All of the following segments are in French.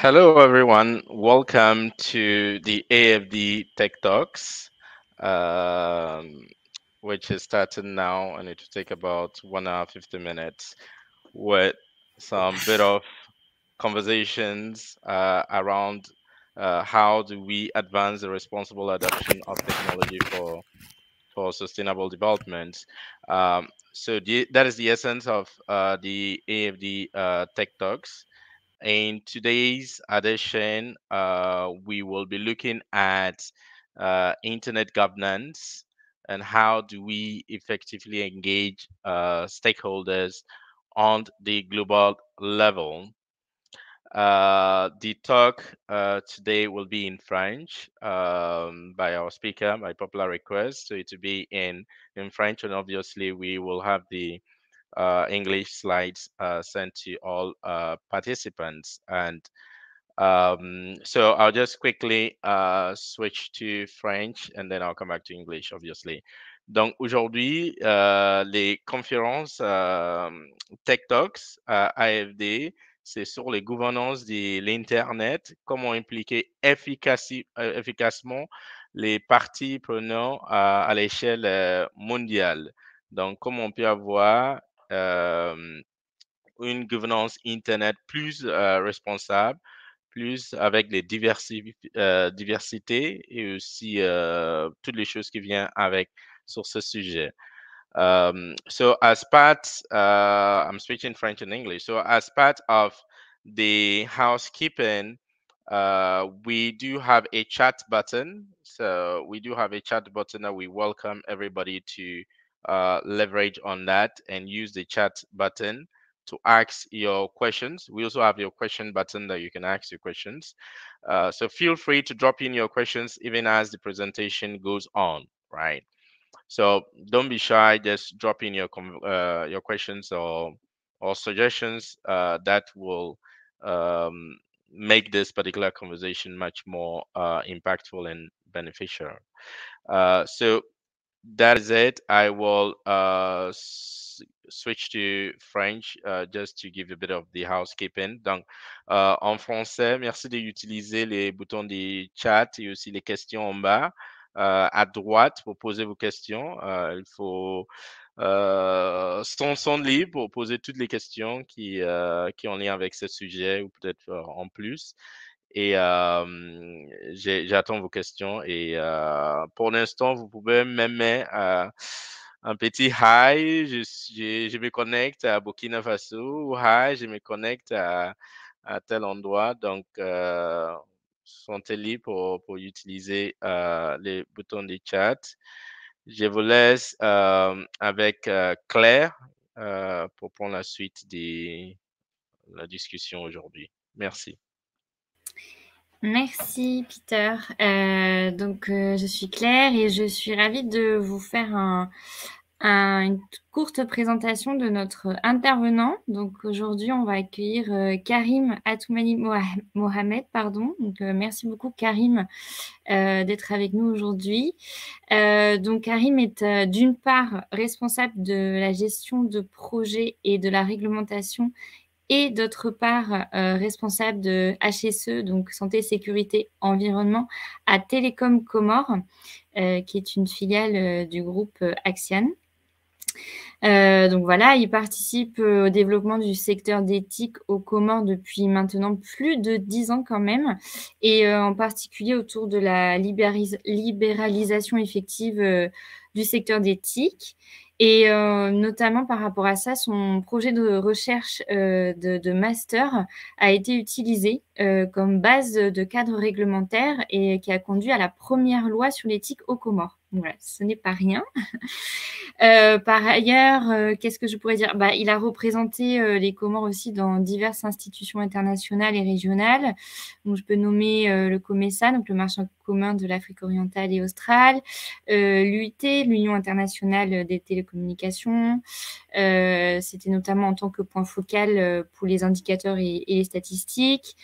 Hello, everyone. Welcome to the AFD Tech Talks, um, which is starting now, and it will take about 1 hour, 50 minutes with some bit of conversations around how do we advance the responsible adoption of technology for sustainable development. That is the essence of the AFD Tech Talks. In today's edition, we will be looking at internet governance and how do we effectively engage stakeholders on the global level. The talk today will be in French by our speaker by popular request. So it will be in French, and obviously we will have the English slides sent to all participants. And so I'll just quickly switch to French and then I'll come back to English, obviously. Donc aujourd'hui, les conférences Tech Talks AFD, c'est sur les gouvernances de l'Internet, comment impliquer efficacement les parties prenantes à l'échelle mondiale. Donc, comment on peut avoir une gouvernance Internet plus responsable, plus avec les diversités et aussi toutes les choses qui viennent avec sur ce sujet. So as part, I'm speaking French and English. So as part of the housekeeping, we do have a chat button. So we do have a chat button that we welcome everybody to leverage on that and use the chat button to ask your questions. We also have your question button that you can ask your questions. So feel free to drop in your questions even as the presentation goes on, right? So don't be shy. Just drop in your questions or suggestions that will make this particular conversation much more impactful and beneficial. So that is it. I will switch to French just to give a bit of the housekeeping. Donc, en français, merci d'utiliser les boutons des chats et aussi les questions en bas à droite pour poser vos questions. Il faut son libre pour poser toutes les questions qui ont lien avec ce sujet ou peut-être en plus. Et j'attends vos questions. Et pour l'instant, vous pouvez même mettre un petit hi, je me connecte à Burkina Faso, ou hi, je me connecte à tel endroit. Donc, sentez libre pour utiliser les boutons du chat. Je vous laisse avec Claire pour prendre la suite de la discussion aujourd'hui. Merci. Merci Peter. Je suis Claire et je suis ravie de vous faire une courte présentation de notre intervenant. Donc aujourd'hui, on va accueillir Karim Atoumani Mohamed. Donc, merci beaucoup Karim d'être avec nous aujourd'hui. Donc Karim est d'une part responsable de la gestion de projets et de la réglementation et d'autre part responsable de HSE, donc Santé, Sécurité, Environnement, à Télécom Comores, qui est une filiale du groupe Axian. Donc voilà, il participe au développement du secteur d'éthique aux Comores depuis maintenant plus de 10 ans quand même, et en particulier autour de la libéralisation effective du secteur d'éthique. Et notamment par rapport à ça, son projet de recherche de master a été utilisé comme base de cadre réglementaire et qui a conduit à la première loi sur l'éthique aux Comores. Voilà, ce n'est pas rien. Par ailleurs, qu'est-ce que je pourrais dire? Il a représenté les Comores aussi dans diverses institutions internationales et régionales. Donc, je peux nommer le COMESA, donc le marché commun de l'Afrique orientale et australe, l'UIT, l'Union internationale des télécommunications. C'était notamment en tant que point focal pour les indicateurs et les statistiques.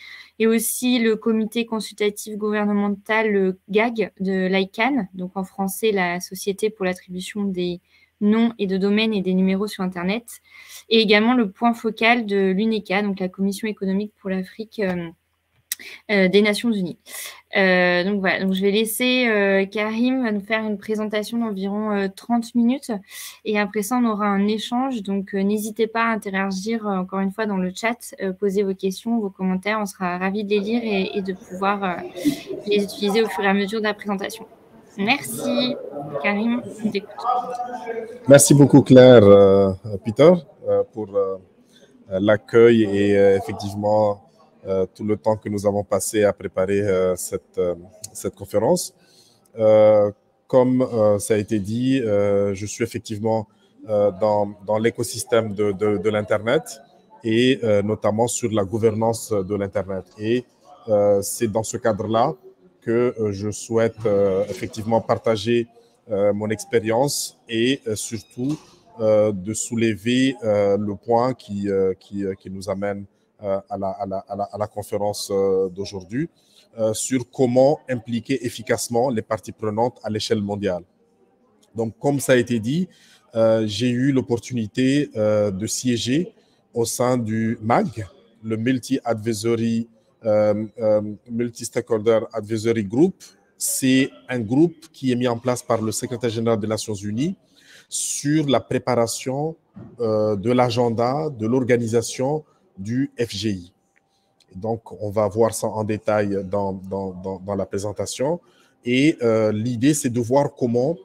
Et aussi le comité consultatif gouvernemental, le GAG de l'ICANN, donc en français la Société pour l'attribution des noms et de domaines et des numéros sur Internet, et également le point focal de l'UNECA, donc la Commission économique pour l'Afrique des Nations Unies. Donc voilà, donc je vais laisser Karim nous faire une présentation d'environ 30 minutes et après ça, on aura un échange. Donc n'hésitez pas à interagir encore une fois dans le chat, poser vos questions, vos commentaires. On sera ravis de les lire et de pouvoir les utiliser au fur et à mesure de la présentation. Merci. Karim, on t'écoute. Merci beaucoup Claire, Peter, pour l'accueil et effectivement tout le temps que nous avons passé à préparer cette conférence. Comme ça a été dit, je suis effectivement dans l'écosystème de l'Internet et notamment sur la gouvernance de l'Internet. Et c'est dans ce cadre-là que je souhaite effectivement partager mon expérience et surtout de soulever le point qui nous amène à la conférence d'aujourd'hui sur comment impliquer efficacement les parties prenantes à l'échelle mondiale. Donc, comme ça a été dit, j'ai eu l'opportunité de siéger au sein du MAG, le Multi-Stakeholder Advisory Group. C'est un groupe qui est mis en place par le secrétaire général des Nations Unies sur la préparation de l'agenda de l'organisation du FGI. Donc, on va voir ça en détail dans la présentation. Et l'idée, c'est de voir comment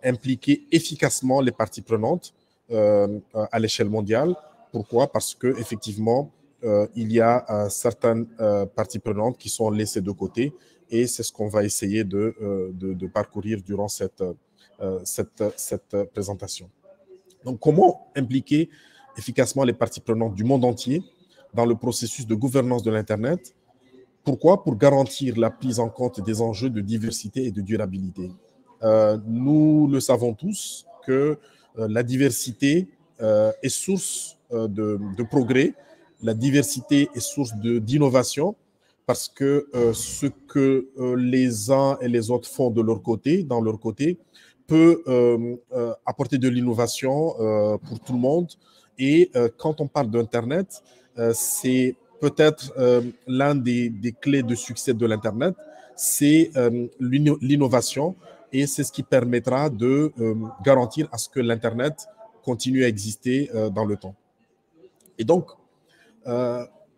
impliquer efficacement les parties prenantes à l'échelle mondiale. Pourquoi? Parce qu'effectivement, il y a certaines parties prenantes qui sont laissées de côté et c'est ce qu'on va essayer de parcourir durant cette présentation. Donc, comment impliquer efficacement les parties prenantes du monde entier dans le processus de gouvernance de l'Internet? Pourquoi? Pour garantir la prise en compte des enjeux de diversité et de durabilité. Nous le savons tous que la diversité est source de progrès, la diversité est source d'innovation, parce que ce que les uns et les autres font de leur côté, dans leur côté, peut apporter de l'innovation pour tout le monde. Et quand on parle d'Internet, c'est peut-être l'un des clés de succès de l'Internet, c'est l'innovation et c'est ce qui permettra de garantir à ce que l'Internet continue à exister dans le temps. Et donc,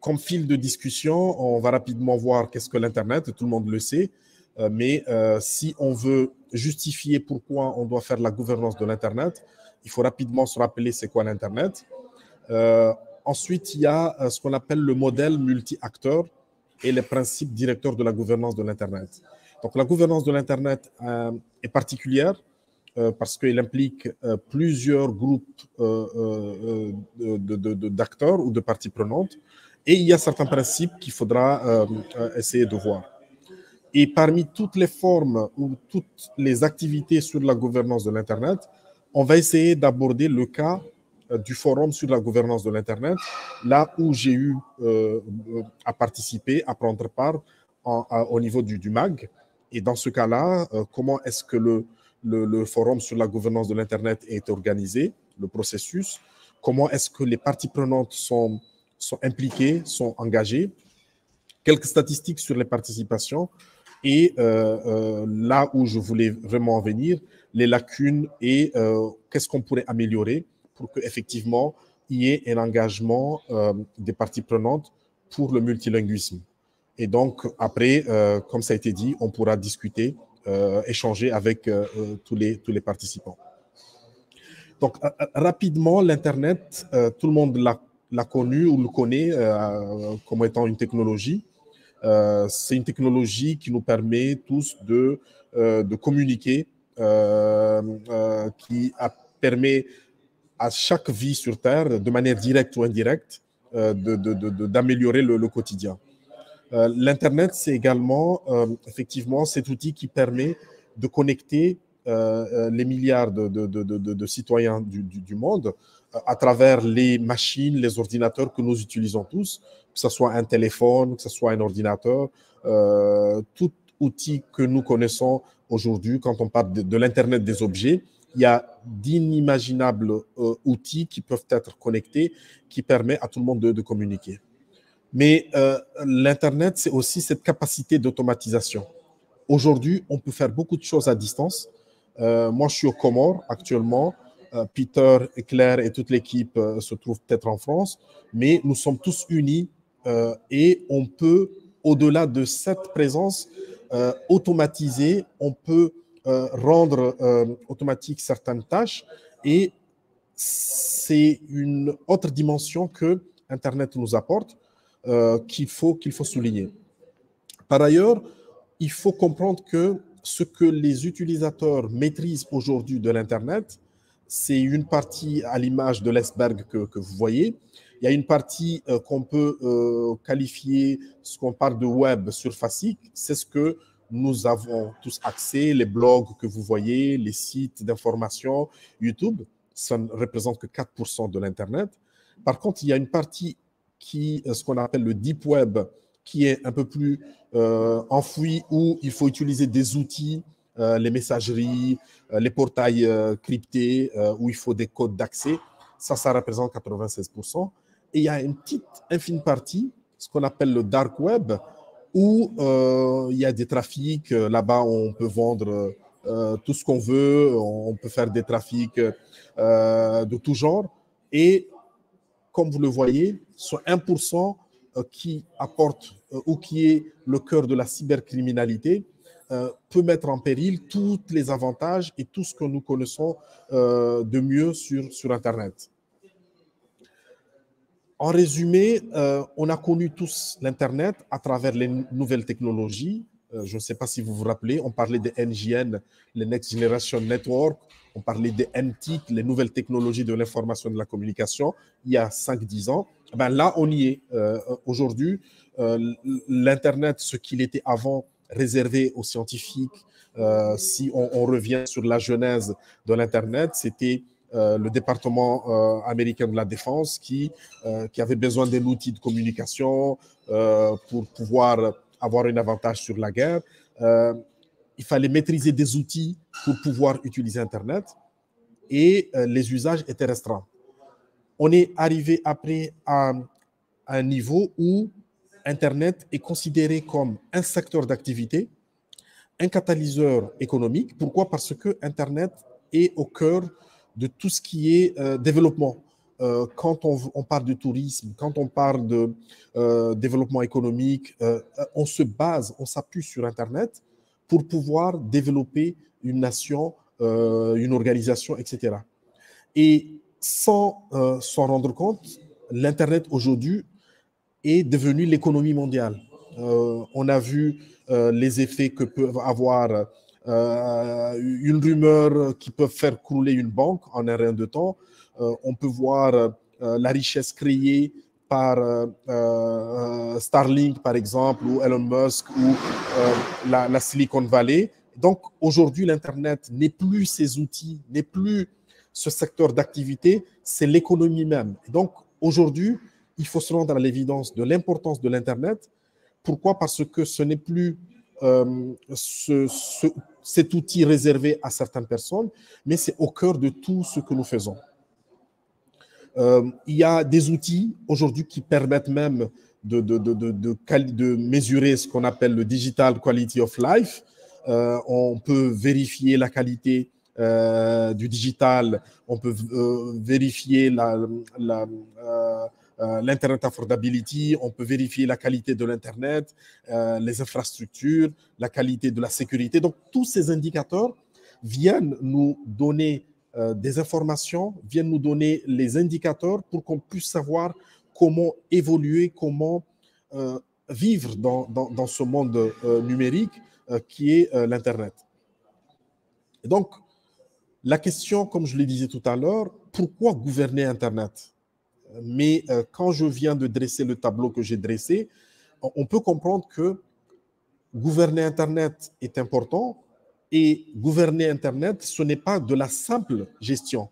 comme fil de discussion, on va rapidement voir qu'est-ce que l'Internet, tout le monde le sait, mais si on veut justifier pourquoi on doit faire la gouvernance de l'Internet, il faut rapidement se rappeler c'est quoi l'Internet. Ensuite, il y a ce qu'on appelle le modèle multi-acteur et les principes directeurs de la gouvernance de l'Internet. Donc, la gouvernance de l'Internet est particulière parce qu'elle implique plusieurs groupes d'acteurs ou de parties prenantes. Et il y a certains principes qu'il faudra essayer de voir. Et parmi toutes les formes ou toutes les activités sur la gouvernance de l'Internet, on va essayer d'aborder le cas du forum sur la gouvernance de l'Internet, là où j'ai eu à participer, à prendre part au niveau du MAG. Et dans ce cas-là, comment est-ce que le forum sur la gouvernance de l'Internet est organisé, le processus, comment est-ce que les parties prenantes sont impliquées, sont engagées, quelques statistiques sur les participations et là où je voulais vraiment en venir, les lacunes et qu'est-ce qu'on pourrait améliorer pour qu'effectivement, il y ait un engagement des parties prenantes pour le multilinguisme. Et donc, après, comme ça a été dit, on pourra discuter, échanger avec tous les participants. Donc, rapidement, l'Internet, tout le monde l'a connu ou le connaît comme étant une technologie. C'est une technologie qui nous permet tous de communiquer, qui permet à chaque vie sur Terre, de manière directe ou indirecte, d'améliorer le quotidien. L'Internet, c'est également, effectivement, cet outil qui permet de connecter les milliards de citoyens du monde à travers les machines, les ordinateurs que nous utilisons tous, que ce soit un téléphone, que ce soit un ordinateur, tout outil que nous connaissons aujourd'hui, quand on parle de l'Internet des objets, il y a d'inimaginables outils qui peuvent être connectés, qui permettent à tout le monde de communiquer. Mais l'Internet, c'est aussi cette capacité d'automatisation. Aujourd'hui, on peut faire beaucoup de choses à distance. Moi, je suis aux Comores actuellement. Peter, Claire et toute l'équipe se trouvent peut-être en France, mais nous sommes tous unis et on peut, au-delà de cette présence, automatiser, on peut rendre automatique certaines tâches et c'est une autre dimension que Internet nous apporte qu'il faut souligner. Par ailleurs, il faut comprendre que ce que les utilisateurs maîtrisent aujourd'hui de l'Internet, c'est une partie à l'image de l'iceberg que vous voyez. Il y a une partie qu'on peut qualifier, ce qu'on parle de web surfacique, c'est ce que nous avons tous accès, les blogs que vous voyez, les sites d'information, YouTube, ça ne représente que 4% de l'Internet. Par contre, il y a une partie qui, ce qu'on appelle le deep web, qui est un peu plus enfoui, où il faut utiliser des outils, les messageries, les portails cryptés, où il faut des codes d'accès. Ça représente 96%. Et il y a une petite infime partie, ce qu'on appelle le dark web, où il y a des trafics. Là-bas, on peut vendre tout ce qu'on veut. On peut faire des trafics de tout genre. Et comme vous le voyez, sur 1% qui apporte ou qui est le cœur de la cybercriminalité peut mettre en péril tous les avantages et tout ce que nous connaissons de mieux sur Internet. En résumé, on a connu tous l'Internet à travers les nouvelles technologies. Je ne sais pas si vous vous rappelez, on parlait des NGN, les Next Generation Network, on parlait des NTIC, les nouvelles technologies de l'information et de la communication, il y a 5-10 ans. Ben là, on y est. Aujourd'hui, l'Internet, ce qu'il était avant, réservé aux scientifiques, si on revient sur la genèse de l'Internet, c'était le département américain de la défense qui avait besoin d'un outil de communication pour pouvoir avoir un avantage sur la guerre. Il fallait maîtriser des outils pour pouvoir utiliser Internet et les usages étaient restreints. On est arrivé après à un niveau où Internet est considéré comme un secteur d'activité, un catalyseur économique. Pourquoi? Parce que Internet est au cœur de tout ce qui est développement. Quand on parle de tourisme, quand on parle de développement économique, on se base, on s'appuie sur Internet pour pouvoir développer une nation, une organisation, etc. Et sans s'en rendre compte, l'Internet aujourd'hui est devenu l'économie mondiale. On a vu les effets que peuvent avoir une rumeur qui peut faire crouler une banque en un rien de temps. On peut voir la richesse créée par Starlink, par exemple, ou Elon Musk, ou la Silicon Valley. Donc, aujourd'hui, l'Internet n'est plus ces outils, n'est plus ce secteur d'activité, c'est l'économie même. Donc, aujourd'hui, il faut se rendre à l'évidence de l'importance de l'Internet. Pourquoi? Parce que ce n'est plus cet outil réservé à certaines personnes, mais c'est au cœur de tout ce que nous faisons. Il y a des outils aujourd'hui qui permettent même de mesurer ce qu'on appelle le Digital Quality of Life. On peut vérifier la qualité du digital, on peut vérifier l'Internet Affordability, on peut vérifier la qualité de l'Internet, les infrastructures, la qualité de la sécurité. Donc, tous ces indicateurs viennent nous donner des informations, viennent nous donner les indicateurs pour qu'on puisse savoir comment évoluer, comment vivre dans ce monde numérique qui est l'Internet. Et donc, la question, comme je le disais tout à l'heure, pourquoi gouverner Internet? Mais quand je viens de dresser le tableau que j'ai dressé, on peut comprendre que gouverner Internet est important et gouverner Internet, ce n'est pas de la simple gestion.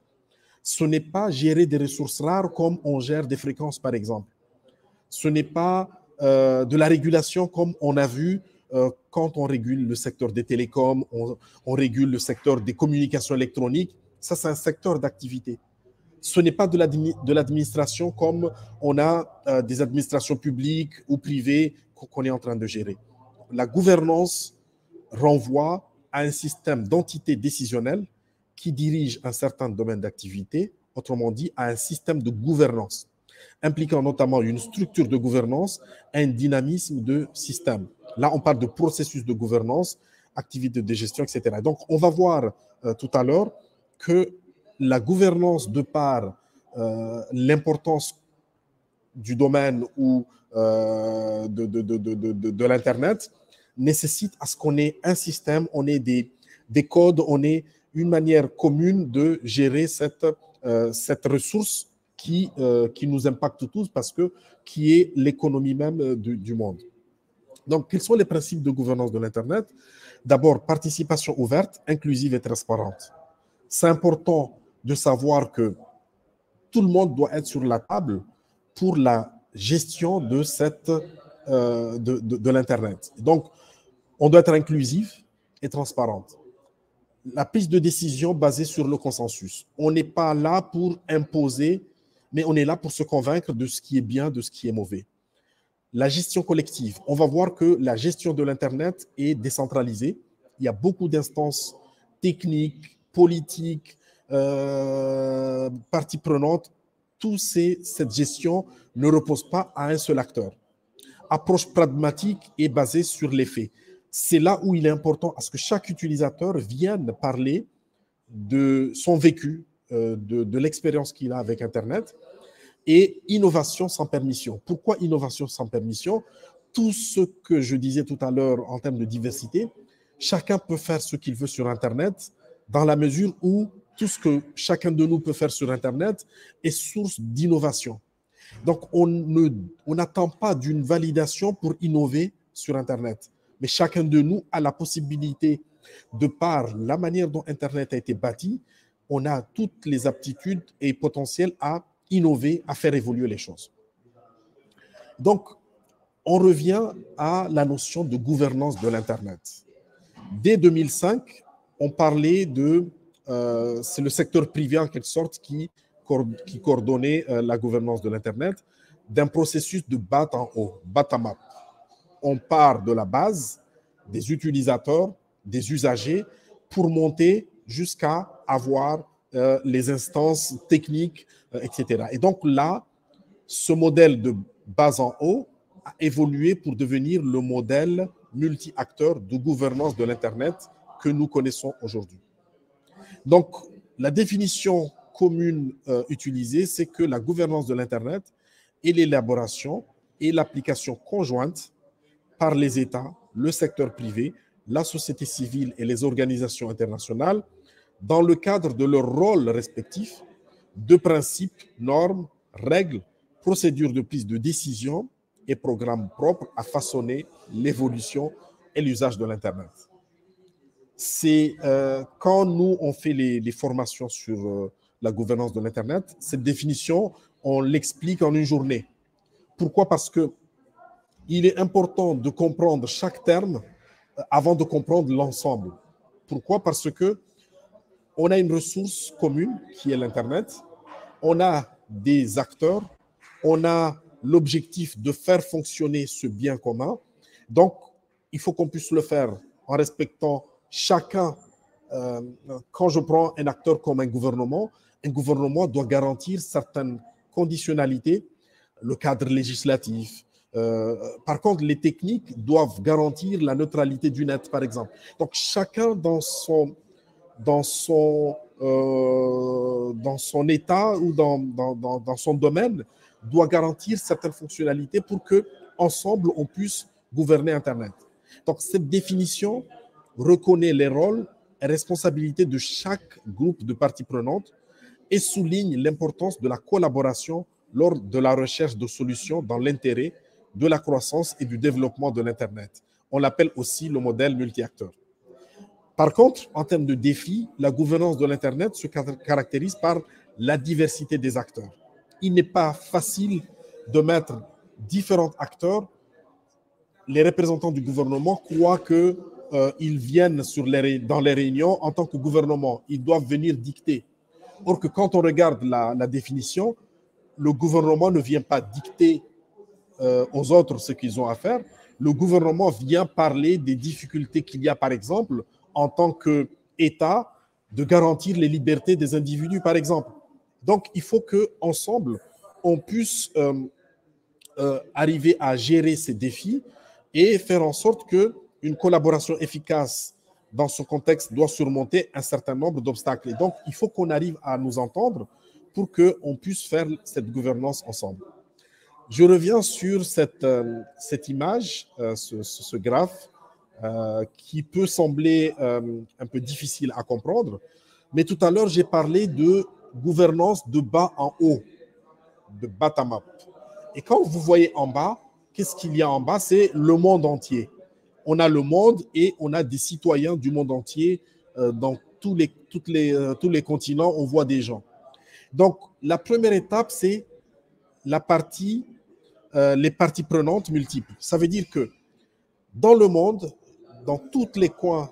Ce n'est pas gérer des ressources rares comme on gère des fréquences, par exemple. Ce n'est pas de la régulation comme on a vu quand on régule le secteur des télécoms, on régule le secteur des communications électroniques. Ça, c'est un secteur d'activité. Ce n'est pas de l'administration comme on a des administrations publiques ou privées qu'on est en train de gérer. La gouvernance renvoie à un système d'entités décisionnelles qui dirige un certain domaine d'activité, autrement dit, à un système de gouvernance, impliquant notamment une structure de gouvernance et un dynamisme de système. Là, on parle de processus de gouvernance, activités de gestion, etc. Donc, on va voir tout à l'heure que la gouvernance, de par l'importance du domaine ou de l'Internet, nécessite à ce qu'on ait un système, on ait des codes, on ait une manière commune de gérer cette ressource qui nous impacte tous parce que qui est l'économie même du monde. Donc, quels sont les principes de gouvernance de l'Internet? D'abord, participation ouverte, inclusive et transparente. C'est important de savoir que tout le monde doit être sur la table pour la gestion de l'Internet. Donc, on doit être inclusif et transparente. La prise de décision basée sur le consensus. On n'est pas là pour imposer, mais on est là pour se convaincre de ce qui est bien, de ce qui est mauvais. La gestion collective. On va voir que la gestion de l'Internet est décentralisée. Il y a beaucoup d'instances techniques, politiques, parties prenantes. Cette gestion ne repose pas à un seul acteur. Approche pragmatique et basée sur les faits. C'est là où il est important à ce que chaque utilisateur vienne parler de son vécu, de l'expérience qu'il a avec Internet, et innovation sans permission. Pourquoi innovation sans permission? Tout ce que je disais tout à l'heure en termes de diversité, chacun peut faire ce qu'il veut sur Internet dans la mesure où tout ce que chacun de nous peut faire sur Internet est source d'innovation. Donc, on n'attend pas d'une validation pour innover sur Internet. Mais chacun de nous a la possibilité, de par la manière dont Internet a été bâti, on a toutes les aptitudes et potentiels à innover, à faire évoluer les choses. Donc, on revient à la notion de gouvernance de l'Internet. Dès 2005, on parlait c'est le secteur privé en quelque sorte qui coordonnait la gouvernance de l'Internet, d'un processus de bas en haut, bottom-up. On part de la base, des utilisateurs, des usagers, pour monter jusqu'à avoir les instances techniques, etc. Et donc là, ce modèle de bas en haut a évolué pour devenir le modèle multi-acteur de gouvernance de l'Internet que nous connaissons aujourd'hui. Donc, la définition commune utilisée, c'est que la gouvernance de l'Internet est l'élaboration et l'application conjointe par les États, le secteur privé, la société civile et les organisations internationales dans le cadre de leurs rôles respectifs de principes, normes, règles, procédures de prise de décision et programmes propres à façonner l'évolution et l'usage de l'Internet. C'est quand nous, on fait les formations sur la gouvernance de l'Internet, cette définition, on l'explique en une journée. Pourquoi? Parce que il est important de comprendre chaque terme avant de comprendre l'ensemble. Pourquoi? Parce que on a une ressource commune qui est l'Internet, on a des acteurs, on a l'objectif de faire fonctionner ce bien commun. Donc, il faut qu'on puisse le faire en respectant chacun. Quand je prends un acteur comme un gouvernement doit garantir certaines conditionnalités, le cadre législatif. Par contre, les techniques doivent garantir la neutralité du net, par exemple. Donc, chacun dans son état ou dans son domaine doit garantir certaines fonctionnalités pour que ensemble on puisse gouverner Internet. Donc, cette définition reconnaît les rôles et responsabilités de chaque groupe de parties prenantes et souligne l'importance de la collaboration lors de la recherche de solutions dans l'intérêt de la croissance et du développement de l'Internet. On l'appelle aussi le modèle multi-acteur. Par contre, en termes de défis, la gouvernance de l'Internet se caractérise par la diversité des acteurs. Il n'est pas facile de mettre différents acteurs. Les représentants du gouvernement croient qu'ils viennent dans les réunions en tant que gouvernement. Ils doivent venir dicter. Or que quand on regarde la définition, le gouvernement ne vient pas dicter aux autres ce qu'ils ont à faire. Le gouvernement vient parler des difficultés qu'il y a, par exemple, en tant qu'État, de garantir les libertés des individus, par exemple. Donc, il faut qu'ensemble, on puisse arriver à gérer ces défis et faire en sorte qu'une collaboration efficace dans ce contexte doit surmonter un certain nombre d'obstacles. Et donc, il faut qu'on arrive à nous entendre pour qu'on puisse faire cette gouvernance ensemble. Je reviens sur cette image, ce graphe, qui peut sembler un peu difficile à comprendre, mais tout à l'heure, j'ai parlé de gouvernance de bas en haut, de bottom-up. Et quand vous voyez en bas, qu'est-ce qu'il y a en bas? C'est le monde entier. On a le monde et on a des citoyens du monde entier. Dans tous les continents, on voit des gens. Donc, la première étape, c'est les parties prenantes multiples. Ça veut dire que dans le monde, dans tous les coins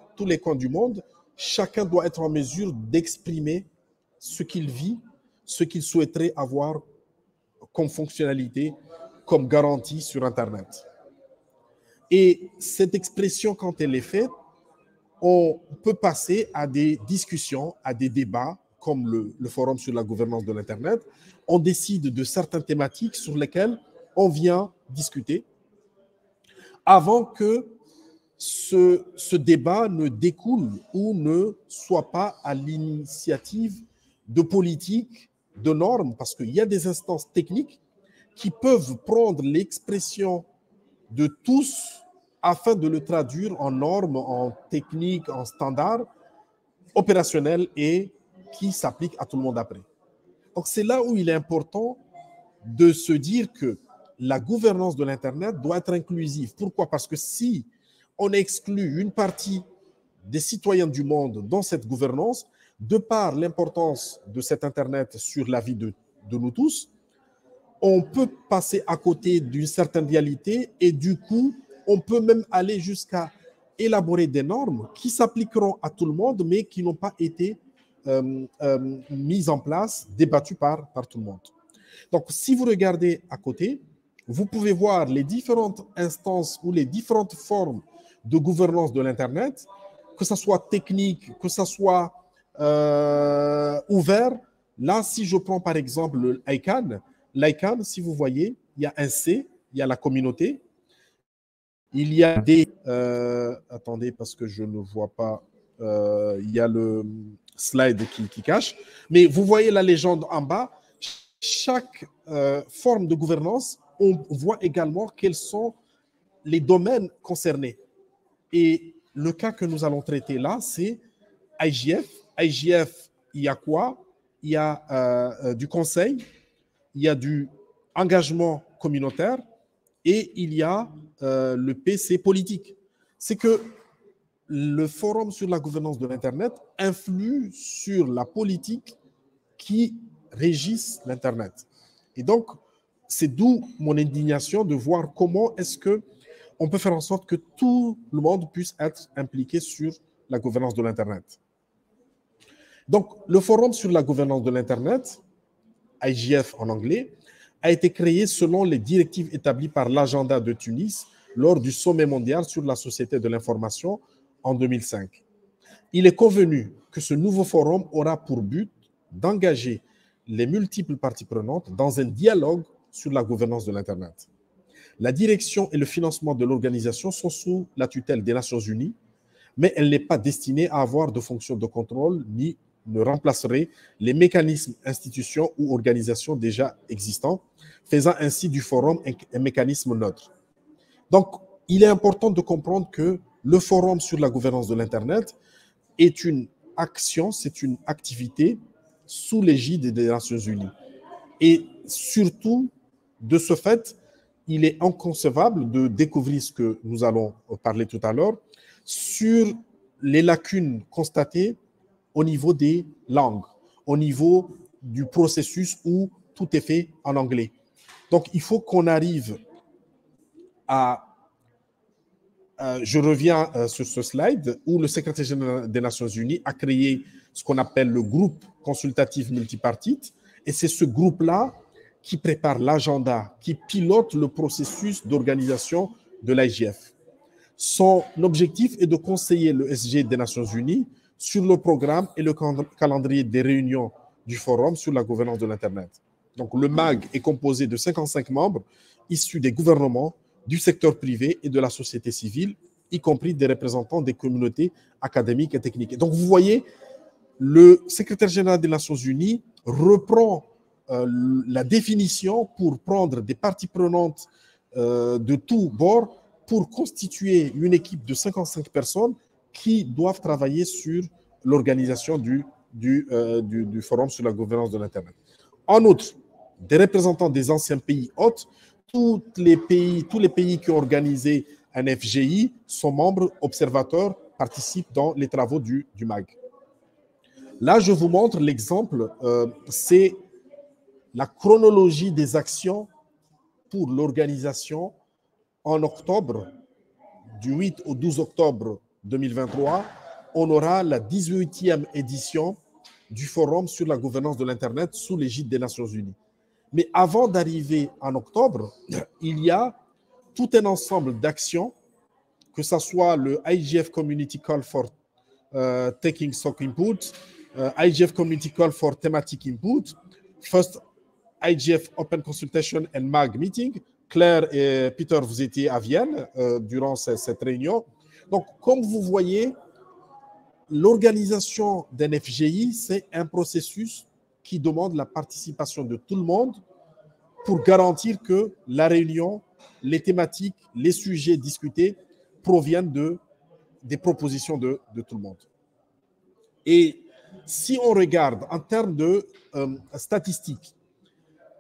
du monde, chacun doit être en mesure d'exprimer ce qu'il vit, ce qu'il souhaiterait avoir comme fonctionnalité, comme garantie sur Internet. Et cette expression, quand elle est faite, on peut passer à des discussions, à des débats, comme le forum sur la gouvernance de l'Internet. On décide de certaines thématiques sur lesquelles on vient discuter avant que ce débat ne découle ou ne soit pas à l'initiative de politiques, de normes, parce qu'il y a des instances techniques qui peuvent prendre l'expression de tous afin de le traduire en normes, en techniques, en standards opérationnels et qui s'appliquent à tout le monde après. Donc c'est là où il est important de se dire que la gouvernance de l'Internet doit être inclusive. Pourquoi? Parce que si on exclut une partie des citoyens du monde dans cette gouvernance, de par l'importance de cet Internet sur la vie de nous tous, on peut passer à côté d'une certaine réalité et du coup, on peut même aller jusqu'à élaborer des normes qui s'appliqueront à tout le monde, mais qui n'ont pas été mises en place, débattues par tout le monde. Donc, si vous regardez à côté, vous pouvez voir les différentes instances ou les différentes formes de gouvernance de l'Internet, que ce soit technique, que ce soit ouvert. Là, si je prends par exemple l'ICANN, si vous voyez, il y a un C, il y a la communauté, il y a des... attendez, parce que je ne vois pas, il y a le slide qui cache, mais vous voyez la légende en bas. Chaque forme de gouvernance, on voit également quels sont les domaines concernés. Et le cas que nous allons traiter là, c'est IGF. IGF, il y a quoi? Il y a du conseil, il y a du engagement communautaire et il y a le PC politique. C'est que le forum sur la gouvernance de l'Internet influe sur la politique qui régissent l'Internet. Et donc, c'est d'où mon indignation de voir comment est-ce qu'on peut faire en sorte que tout le monde puisse être impliqué sur la gouvernance de l'Internet. Donc, le forum sur la gouvernance de l'Internet, IGF en anglais, a été créé selon les directives établies par l'agenda de Tunis lors du sommet mondial sur la société de l'information en 2005. Il est convenu que ce nouveau forum aura pour but d'engager les multiples parties prenantes dans un dialogue sur la gouvernance de l'Internet. La direction et le financement de l'organisation sont sous la tutelle des Nations Unies, mais elle n'est pas destinée à avoir de fonction de contrôle ni ne remplacerait les mécanismes, institutions ou organisations déjà existants, faisant ainsi du forum un mécanisme neutre. Donc, il est important de comprendre que le forum sur la gouvernance de l'Internet est une action, c'est une activité sous l'égide des Nations Unies. Et surtout, de ce fait, il est inconcevable de découvrir ce que nous allons parler tout à l'heure sur les lacunes constatées au niveau des langues, au niveau du processus où tout est fait en anglais. Donc, il faut qu'on arrive à... je reviens sur ce slide où le secrétaire général des Nations Unies a créé ce qu'on appelle le groupe consultatif multipartite, et c'est ce groupe-là qui prépare l'agenda, qui pilote le processus d'organisation de l'IGF. Son objectif est de conseiller le SG des Nations Unies sur le programme et le calendrier des réunions du Forum sur la gouvernance de l'Internet. Donc, le MAG est composé de 55 membres issus des gouvernements, du secteur privé et de la société civile, y compris des représentants des communautés académiques et techniques. Et donc, vous voyez, le secrétaire général des Nations Unies reprend la définition pour prendre des parties prenantes de tous bords pour constituer une équipe de 55 personnes qui doivent travailler sur l'organisation du Forum sur la gouvernance de l'Internet. En outre, des représentants des anciens pays hôtes, tous les pays qui ont organisé un FGI sont membres observateurs, participent dans les travaux du MAG. Là, je vous montre l'exemple, c'est la chronologie des actions pour l'organisation en octobre, du 8 au 12 octobre 2023, on aura la 18e édition du Forum sur la gouvernance de l'Internet sous l'égide des Nations Unies. Mais avant d'arriver en octobre, il y a tout un ensemble d'actions, que ce soit le IGF Community Call for Taking Stock Input, IGF Community Call for Thematic Input, First IGF Open Consultation and MAG Meeting. Claire et Peter, vous étiez à Vienne durant cette réunion. Donc, comme vous voyez, l'organisation d'un FGI, c'est un processus qui demande la participation de tout le monde pour garantir que la réunion, les thématiques, les sujets discutés proviennent des propositions de tout le monde. Et si on regarde en termes de statistiques,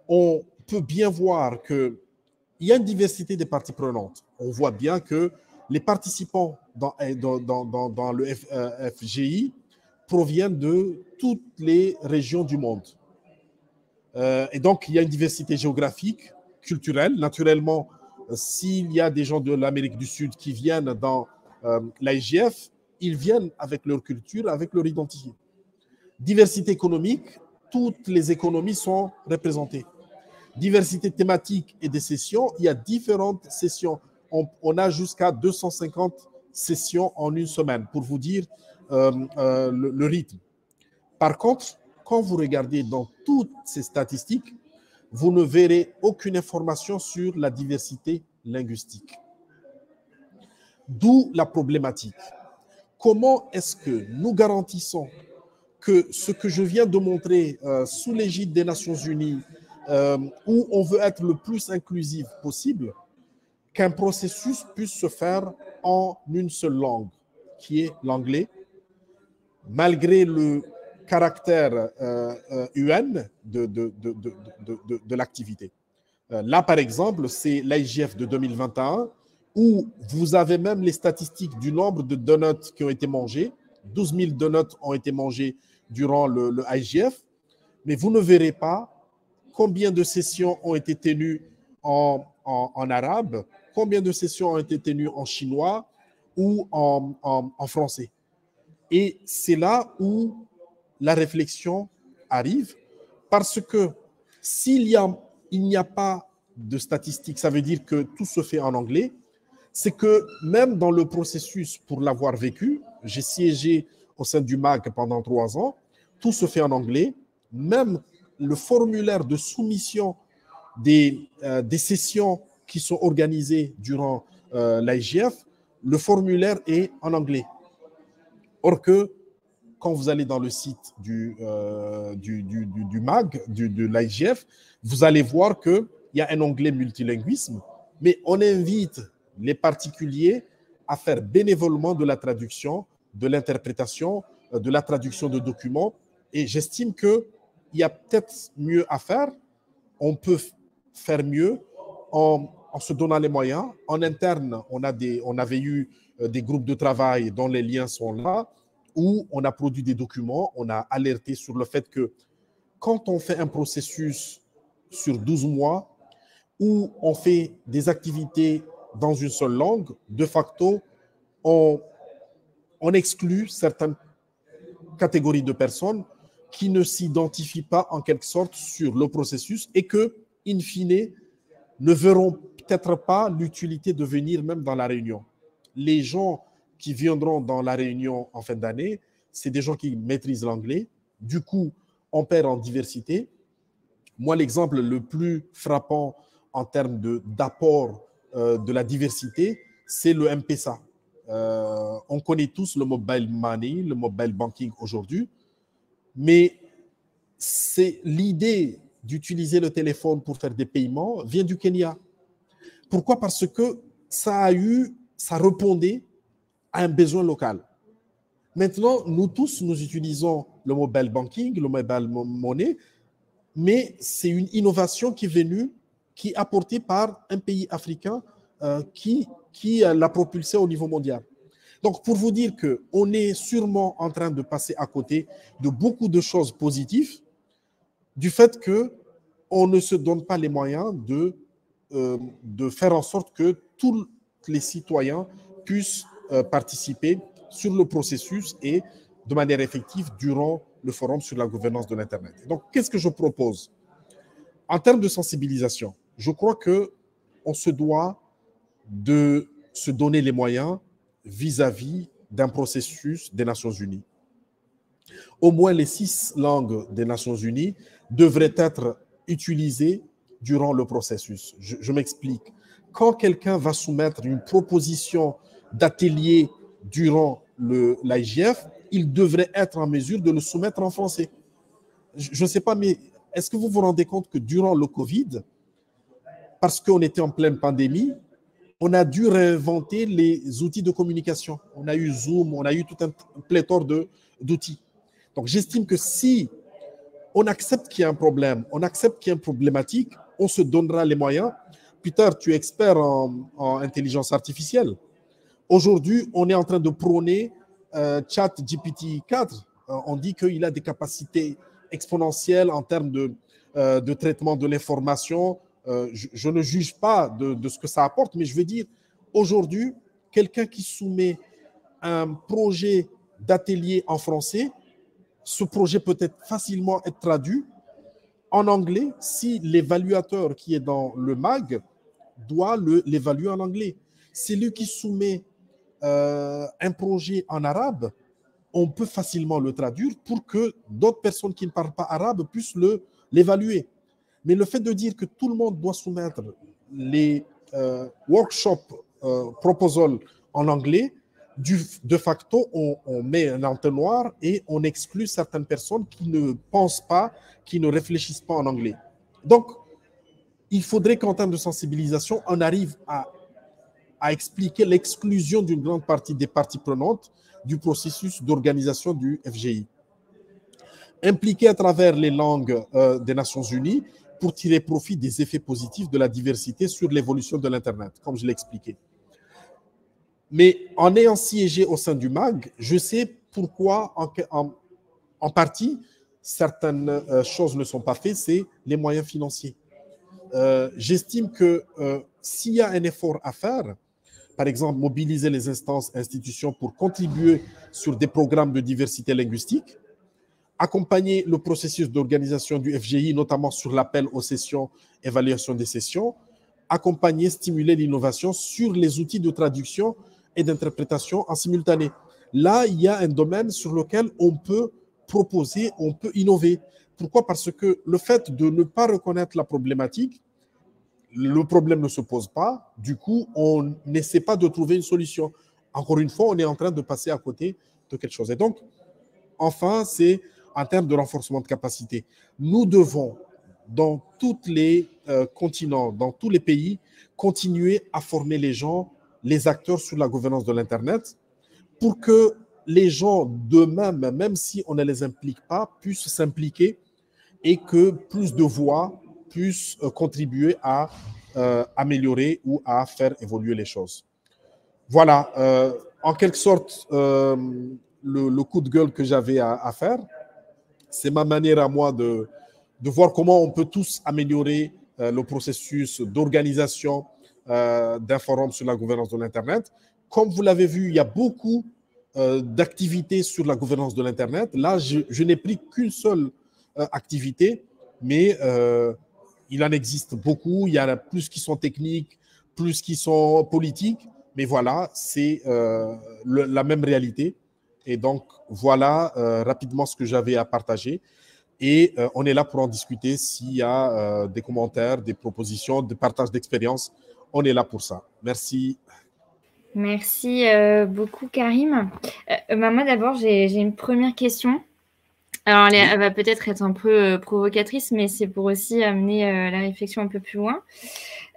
on peut bien voir qu'il y a une diversité des parties prenantes. On voit bien que les participants dans le FGI proviennent de toutes les régions du monde. Et donc, il y a une diversité géographique, culturelle. Naturellement, s'il y a des gens de l'Amérique du Sud qui viennent dans l'IGF, ils viennent avec leur culture, avec leur identité. Diversité économique, toutes les économies sont représentées. Diversité thématique et des sessions, il y a différentes sessions. On a jusqu'à 250 sessions en une semaine, pour vous dire le rythme. Par contre, quand vous regardez dans toutes ces statistiques, vous ne verrez aucune information sur la diversité linguistique. D'où la problématique. Comment est-ce que nous garantissons que ce que je viens de montrer sous l'égide des Nations Unies, où on veut être le plus inclusif possible, qu'un processus puisse se faire en une seule langue, qui est l'anglais, malgré le caractère UN de l'activité. Là, par exemple, c'est l'IGF de 2021, où vous avez même les statistiques du nombre de donuts qui ont été mangés. 12 000 donuts ont été mangés durant le IGF, mais vous ne verrez pas combien de sessions ont été tenues en arabe, combien de sessions ont été tenues en chinois ou en français. Et c'est là où la réflexion arrive, parce que s'il n'y a pas de statistiques, ça veut dire que tout se fait en anglais. C'est que même dans le processus, pour l'avoir vécu, j'ai siégé au sein du MAG pendant 3 ans, tout se fait en anglais. Même le formulaire de soumission des sessions qui sont organisées durant l'IGF, le formulaire est en anglais. Or que, quand vous allez dans le site du MAG, de l'IGF, vous allez voir qu'il y a un onglet multilinguisme, mais on invite les particuliers à faire bénévolement de la traduction, de l'interprétation, de la traduction de documents. Et j'estime qu'il y a peut-être mieux à faire. On peut faire mieux en se donnant les moyens. En interne, on avait eu des groupes de travail dont les liens sont là, où on a produit des documents, on a alerté sur le fait que quand on fait un processus sur 12 mois, où on fait des activités dans une seule langue, de facto, on exclut certaines catégorie de personnes qui ne s'identifient pas en quelque sorte sur le processus et que, in fine, ne verront peut-être pas l'utilité de venir même dans la réunion. Les gens qui viendront dans la réunion en fin d'année, c'est des gens qui maîtrisent l'anglais. Du coup, on perd en diversité. Moi, l'exemple le plus frappant en termes d'apport de la diversité, c'est le M-Pesa. On connaît tous le mobile money, le mobile banking aujourd'hui, mais c'est l'idée d'utiliser le téléphone pour faire des paiements vient du Kenya. Pourquoi? Parce que ça répondait à un besoin local. Maintenant, nous tous, nous utilisons le mobile banking, le mobile money, mais c'est une innovation qui est venue, qui est apportée par un pays africain qui l'a propulsé au niveau mondial. Donc, pour vous dire qu'on est sûrement en train de passer à côté de beaucoup de choses positives du fait qu'on ne se donne pas les moyens de faire en sorte que tous les citoyens puissent participer sur le processus et de manière effective durant le forum sur la gouvernance de l'Internet. Donc, qu'est-ce que je propose? En termes de sensibilisation, je crois qu'on se doit de se donner les moyens vis-à-vis d'un processus des Nations Unies. Au moins les 6 langues des Nations Unies devraient être utilisées durant le processus. Je m'explique. Quand quelqu'un va soumettre une proposition d'atelier durant l'IGF, il devrait être en mesure de le soumettre en français. Je ne sais pas, mais est-ce que vous vous rendez compte que durant le Covid, parce qu'on était en pleine pandémie, on a dû réinventer les outils de communication. On a eu Zoom, on a eu tout un pléthore d'outils. Donc, j'estime que si on accepte qu'il y a un problème, on accepte qu'il y a une problématique, on se donnera les moyens. Peter, tu es expert en intelligence artificielle. Aujourd'hui, on est en train de prôner ChatGPT 4. On dit qu'il a des capacités exponentielles en termes de traitement de l'information. Je ne juge pas de ce que ça apporte, mais je veux dire, aujourd'hui, quelqu'un qui soumet un projet d'atelier en français, ce projet peut facilement être traduit en anglais si l'évaluateur qui est dans le MAG doit l'évaluer en anglais. C'est lui qui soumet un projet en arabe, on peut facilement le traduire pour que d'autres personnes qui ne parlent pas arabe puissent l'évaluer. Mais le fait de dire que tout le monde doit soumettre les workshops proposals en anglais, de facto, on met un entonnoir et on exclut certaines personnes qui ne pensent pas, qui ne réfléchissent pas en anglais. Donc, il faudrait qu'en termes de sensibilisation, on arrive à expliquer l'exclusion d'une grande partie des parties prenantes du processus d'organisation du FGI. Impliquer à travers les langues des Nations Unies pour tirer profit des effets positifs de la diversité sur l'évolution de l'Internet, comme je l'ai expliqué. Mais en ayant siégé au sein du MAG, je sais pourquoi, en partie, certaines choses ne sont pas faites, c'est les moyens financiers. J'estime que s'il y a un effort à faire, par exemple, mobiliser les instances, institutions pour contribuer sur des programmes de diversité linguistique, accompagner le processus d'organisation du FGI, notamment sur l'appel aux sessions, évaluation des sessions, accompagner, stimuler l'innovation sur les outils de traduction et d'interprétation en simultané. Là, il y a un domaine sur lequel on peut proposer, on peut innover. Pourquoi? Parce que le fait de ne pas reconnaître la problématique, le problème ne se pose pas. Du coup, on n'essaie pas de trouver une solution. Encore une fois, on est en train de passer à côté de quelque chose. Et donc, enfin, c'est en termes de renforcement de capacité. Nous devons, dans tous les continents, dans tous les pays, continuer à former les gens, les acteurs sur la gouvernance de l'Internet pour que les gens d'eux-mêmes, même si on ne les implique pas, puissent s'impliquer et que plus de voix puissent contribuer à améliorer ou à faire évoluer les choses. Voilà, en quelque sorte, le coup de gueule que j'avais à faire, c'est ma manière à moi de voir comment on peut tous améliorer le processus d'organisation d'un forum sur la gouvernance de l'Internet. Comme vous l'avez vu, il y a beaucoup d'activités sur la gouvernance de l'Internet. Là, je n'ai pris qu'une seule activité, mais il en existe beaucoup. Il y en a plus qui sont techniques, plus qui sont politiques. Mais voilà, c'est la même réalité. Et donc, voilà rapidement ce que j'avais à partager. Et on est là pour en discuter s'il y a des commentaires, des propositions, des partages d'expériences. On est là pour ça. Merci. Merci beaucoup, Karim. Moi, d'abord, j'ai une première question. Alors, elle va peut-être être un peu provocatrice, mais c'est pour aussi amener la réflexion un peu plus loin.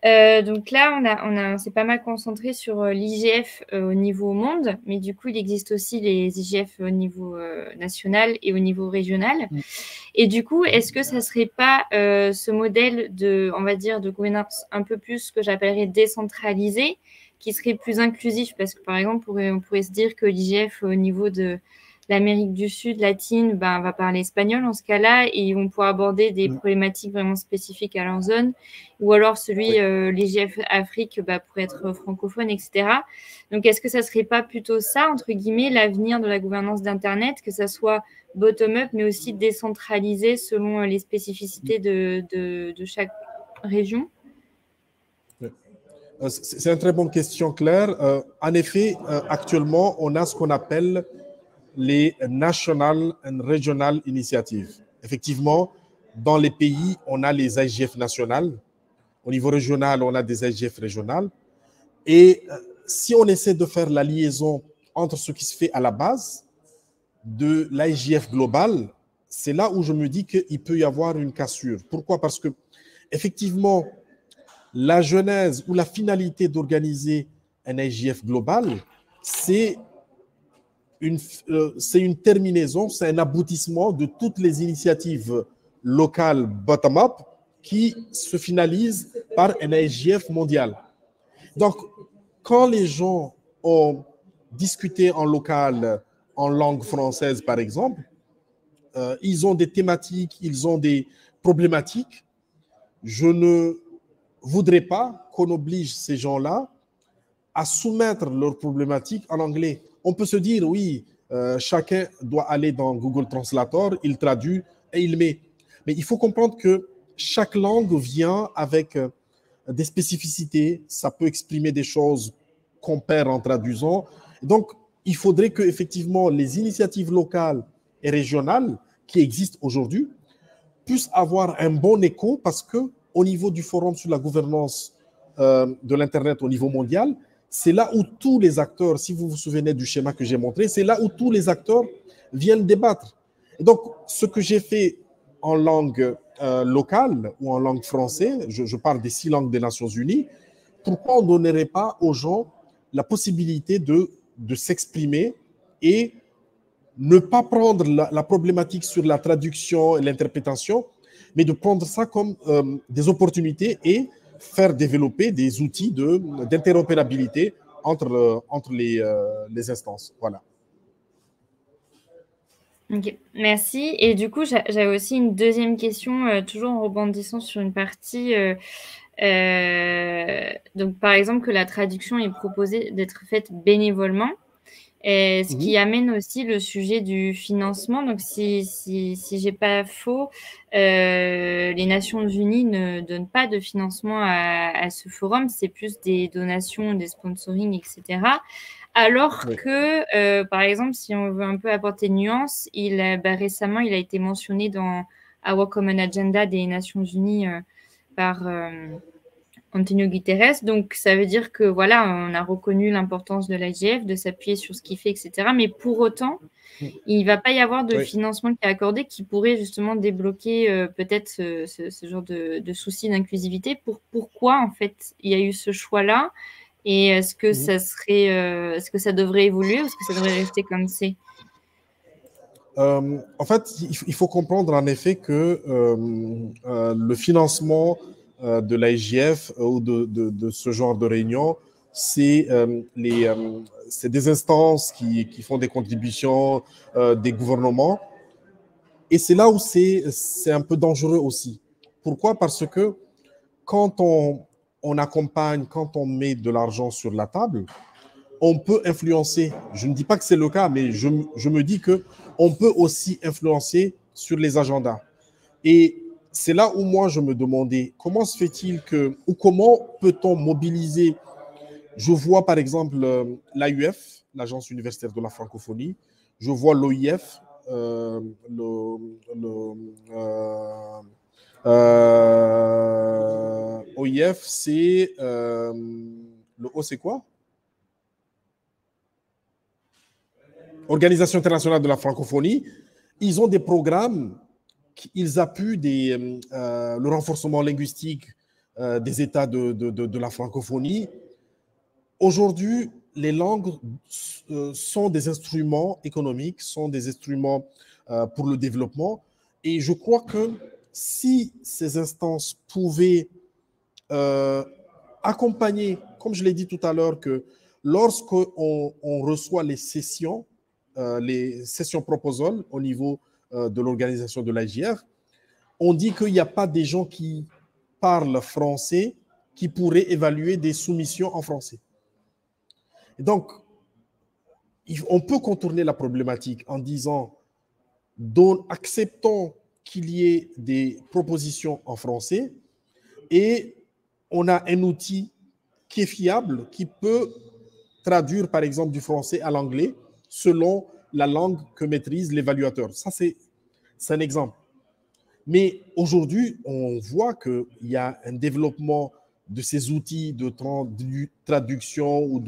Donc là, on s'est pas mal concentré sur l'IGF au niveau monde, mais du coup, il existe aussi les IGF au niveau national et au niveau régional. Et du coup, est-ce que ça serait pas ce modèle de, on va dire, de gouvernance un peu plus ce que j'appellerais décentralisé, qui serait plus inclusif? Parce que par exemple, on pourrait se dire que l'IGF au niveau de l'Amérique du Sud latine va parler espagnol en ce cas-là, et ils vont pouvoir aborder des problématiques vraiment spécifiques à leur zone, ou alors l'IGF Afrique pourrait être francophone, etc. Donc, est-ce que ça serait pas plutôt ça, entre guillemets, l'avenir de la gouvernance d'Internet, que ça soit bottom-up, mais aussi décentralisé selon les spécificités de chaque région? C'est une très bonne question, Claire. En effet, actuellement, on a ce qu'on appelle les National and Regional Initiatives. Effectivement, dans les pays, on a les IGF nationales. Au niveau régional, on a des IGF régionales. Et si on essaie de faire la liaison entre ce qui se fait à la base de l'IGF global, c'est là où je me dis qu'il peut y avoir une cassure. Pourquoi? Parce que, effectivement, la genèse ou la finalité d'organiser un IGF global, c'est une terminaison, c'est un aboutissement de toutes les initiatives locales bottom-up qui se finalisent par un IGF mondial. Donc, quand les gens ont discuté en local, en langue française par exemple, ils ont des thématiques, ils ont des problématiques. Je ne voudrais pas qu'on oblige ces gens-là à soumettre leurs problématiques en anglais. On peut se dire, oui, chacun doit aller dans Google Translator, il traduit et il met. Mais il faut comprendre que chaque langue vient avec des spécificités. Ça peut exprimer des choses qu'on perd en traduisant. Donc, il faudrait que effectivement les initiatives locales et régionales qui existent aujourd'hui puissent avoir un bon écho, parce que au niveau du forum sur la gouvernance de l'Internet au niveau mondial, c'est là où tous les acteurs, si vous vous souvenez du schéma que j'ai montré, c'est là où tous les acteurs viennent débattre. Et donc, ce que j'ai fait en langue locale ou en langue française, je parle des 6 langues des Nations Unies, pourquoi on ne donnerait pas aux gens la possibilité de s'exprimer et ne pas prendre la problématique sur la traduction et l'interprétation, mais de prendre ça comme des opportunités et faire développer des outils d'interopérabilité entre les instances. Voilà. Ok, merci. Et du coup, j'avais aussi une deuxième question, toujours en rebondissant sur une partie. Donc, par exemple, que la traduction est proposée d'être faite bénévolement. Et ce qui amène aussi le sujet du financement. Donc, si j'ai pas faux, les Nations Unies ne donnent pas de financement à ce forum. C'est plus des donations, des sponsoring, etc. Alors que, par exemple, si on veut un peu apporter une nuance, récemment, il a été mentionné dans Our Common Agenda des Nations Unies par Antonio Guterres. Donc, ça veut dire que voilà, on a reconnu l'importance de l'IGF, de s'appuyer sur ce qu'il fait, etc. Mais pour autant, il ne va pas y avoir de financement qui est accordé, qui pourrait justement débloquer peut-être ce genre de soucis d'inclusivité. Pourquoi, en fait, il y a eu ce choix-là? Et est-ce que ça serait, est-ce que ça devrait évoluer, ou est-ce que ça devrait rester comme c'est? En fait, il faut comprendre en effet que le financement de l'IGF ou de ce genre de réunion, c'est des instances qui font des contributions des gouvernements. Et c'est là où c'est un peu dangereux aussi. Pourquoi? Parce que quand on accompagne, quand on met de l'argent sur la table, on peut influencer. Je ne dis pas que c'est le cas, mais je me dis qu'on peut aussi influencer sur les agendas. Et c'est là où moi, je me demandais, comment se fait-il que, ou comment peut-on mobiliser. Je vois par exemple l'AUF, l'Agence universitaire de la francophonie, je vois l'OIF, OIF, c'est le O, c'est quoi? Organisation internationale de la francophonie. Ils ont des programmes, ils appuient le renforcement linguistique des États de la francophonie. Aujourd'hui, les langues sont des instruments économiques, sont des instruments pour le développement. Et je crois que si ces instances pouvaient accompagner, comme je l'ai dit tout à l'heure, que lorsqu'on reçoit les sessions proposal au niveau de l'organisation de l'AJR, on dit qu'il n'y a pas des gens qui parlent français qui pourraient évaluer des soumissions en français. Et donc, on peut contourner la problématique en disant, acceptons qu'il y ait des propositions en français et on a un outil qui est fiable, qui peut traduire par exemple du français à l'anglais selon la langue que maîtrise l'évaluateur. Ça, c'est un exemple. Mais aujourd'hui, on voit qu'il y a un développement de ces outils de traduction ou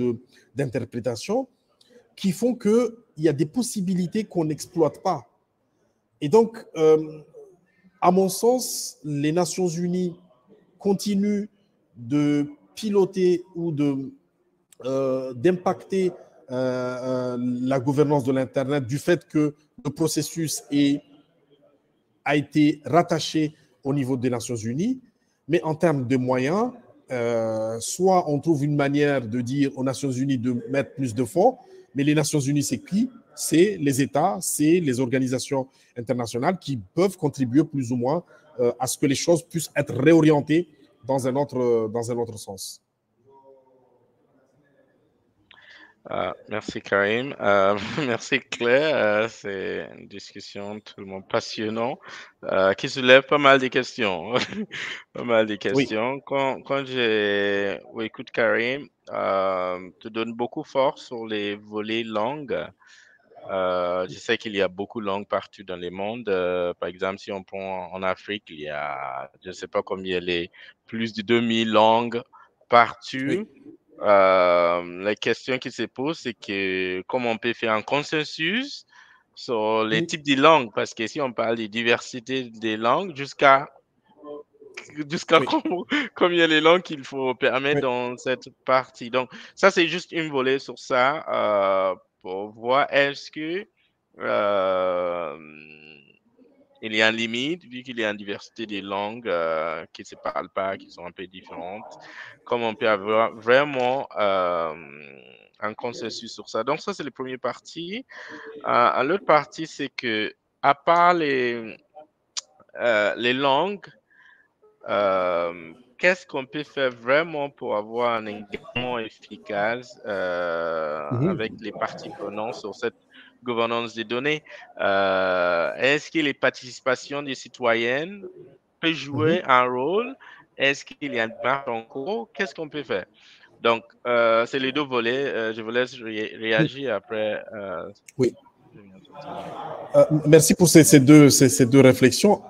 d'interprétation qui font qu'il y a des possibilités qu'on n'exploite pas. Et donc, à mon sens, les Nations Unies continuent de piloter ou d'impacter la gouvernance de l'Internet du fait que le processus a été rattaché au niveau des Nations Unies, mais en termes de moyens, soit on trouve une manière de dire aux Nations Unies de mettre plus de fonds, mais les Nations Unies, c'est qui? C'est les États, c'est les organisations internationales qui peuvent contribuer plus ou moins à ce que les choses puissent être réorientées dans un autre sens. Merci Karim. Merci Claire. C'est une discussion tellement passionnante qui soulève pas mal de questions. Pas mal de questions. Oui. Quand écoute Karim, te donne beaucoup force sur les volets langues. Je sais qu'il y a beaucoup de langues partout dans le monde. Par exemple, si on prend en Afrique, il y a, je ne sais pas combien, plus de 2000 langues partout. Oui. La question qui se pose, c'est que comment on peut faire un consensus sur les types de langues, parce que si on parle de diversité des langues, jusqu'à combien les langues qu'il faut permettre dans cette partie. Donc, ça, c'est juste une volée sur ça pour voir est-ce que il y a une limite, vu qu'il y a une diversité des langues qui ne se parlent pas, qui sont un peu différentes, comment on peut avoir vraiment un consensus sur ça. Donc, ça, c'est la première partie. L'autre partie, c'est que, à part les langues, qu'est-ce qu'on peut faire vraiment pour avoir un engagement efficace avec les parties prenantes sur cette gouvernance des données? Est-ce que les participations des citoyennes peuvent jouer un rôle? Est-ce qu'il y a une marche en cours? Qu'est-ce qu'on peut faire? Donc, c'est les deux volets. Je vous laisse réagir après. Oui. Merci pour ces deux réflexions.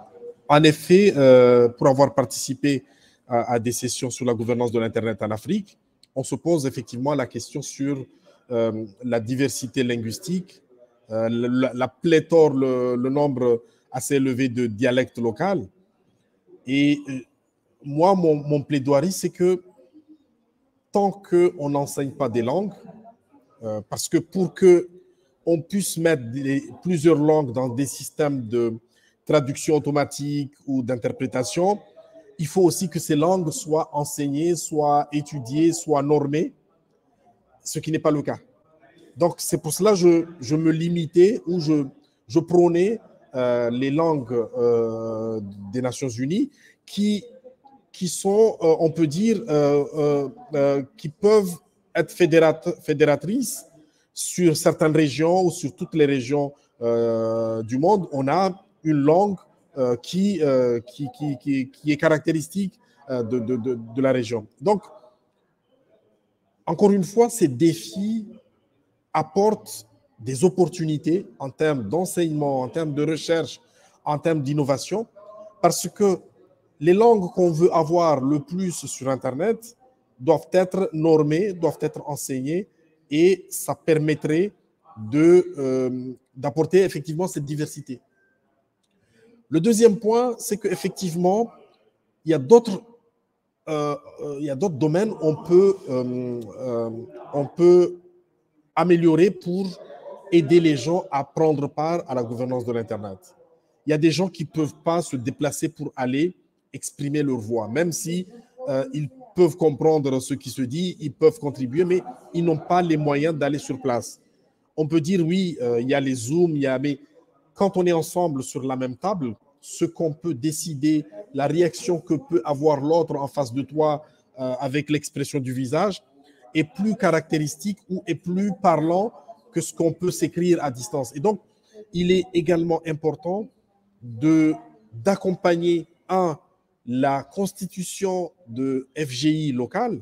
En effet, pour avoir participé à des sessions sur la gouvernance de l'Internet en Afrique, on se pose effectivement la question sur la diversité linguistique, la pléthore, le nombre assez élevé de dialectes locaux. Et moi, mon plaidoirie, c'est que tant qu'on n'enseigne pas des langues, parce que pour qu'on puisse mettre plusieurs langues dans des systèmes de traduction automatique ou d'interprétation, il faut aussi que ces langues soient enseignées, soient étudiées, soient normées, ce qui n'est pas le cas. Donc, c'est pour cela que je me limitais ou je prônais les langues des Nations Unies qui sont, on peut dire, qui peuvent être fédératrice sur certaines régions ou sur toutes les régions du monde. On a une langue qui est caractéristique de la région. Donc, encore une fois, ces défis apportent des opportunités en termes d'enseignement, en termes de recherche, en termes d'innovation, parce que les langues qu'on veut avoir le plus sur Internet doivent être normées, doivent être enseignées, et ça permettrait d'apporter effectivement cette diversité. Le deuxième point, c'est qu'effectivement, il y a d'autres domaines où on peut améliorer pour aider les gens à prendre part à la gouvernance de l'Internet. Il y a des gens qui ne peuvent pas se déplacer pour aller exprimer leur voix, même si ils peuvent comprendre ce qui se dit, ils peuvent contribuer, mais ils n'ont pas les moyens d'aller sur place. On peut dire, oui, il y a les Zooms, mais quand on est ensemble sur la même table, ce qu'on peut décider, la réaction que peut avoir l'autre en face de toi avec l'expression du visage, est plus caractéristique ou est plus parlant que ce qu'on peut s'écrire à distance. Et donc, il est également important d'accompagner, la constitution de FGI locale,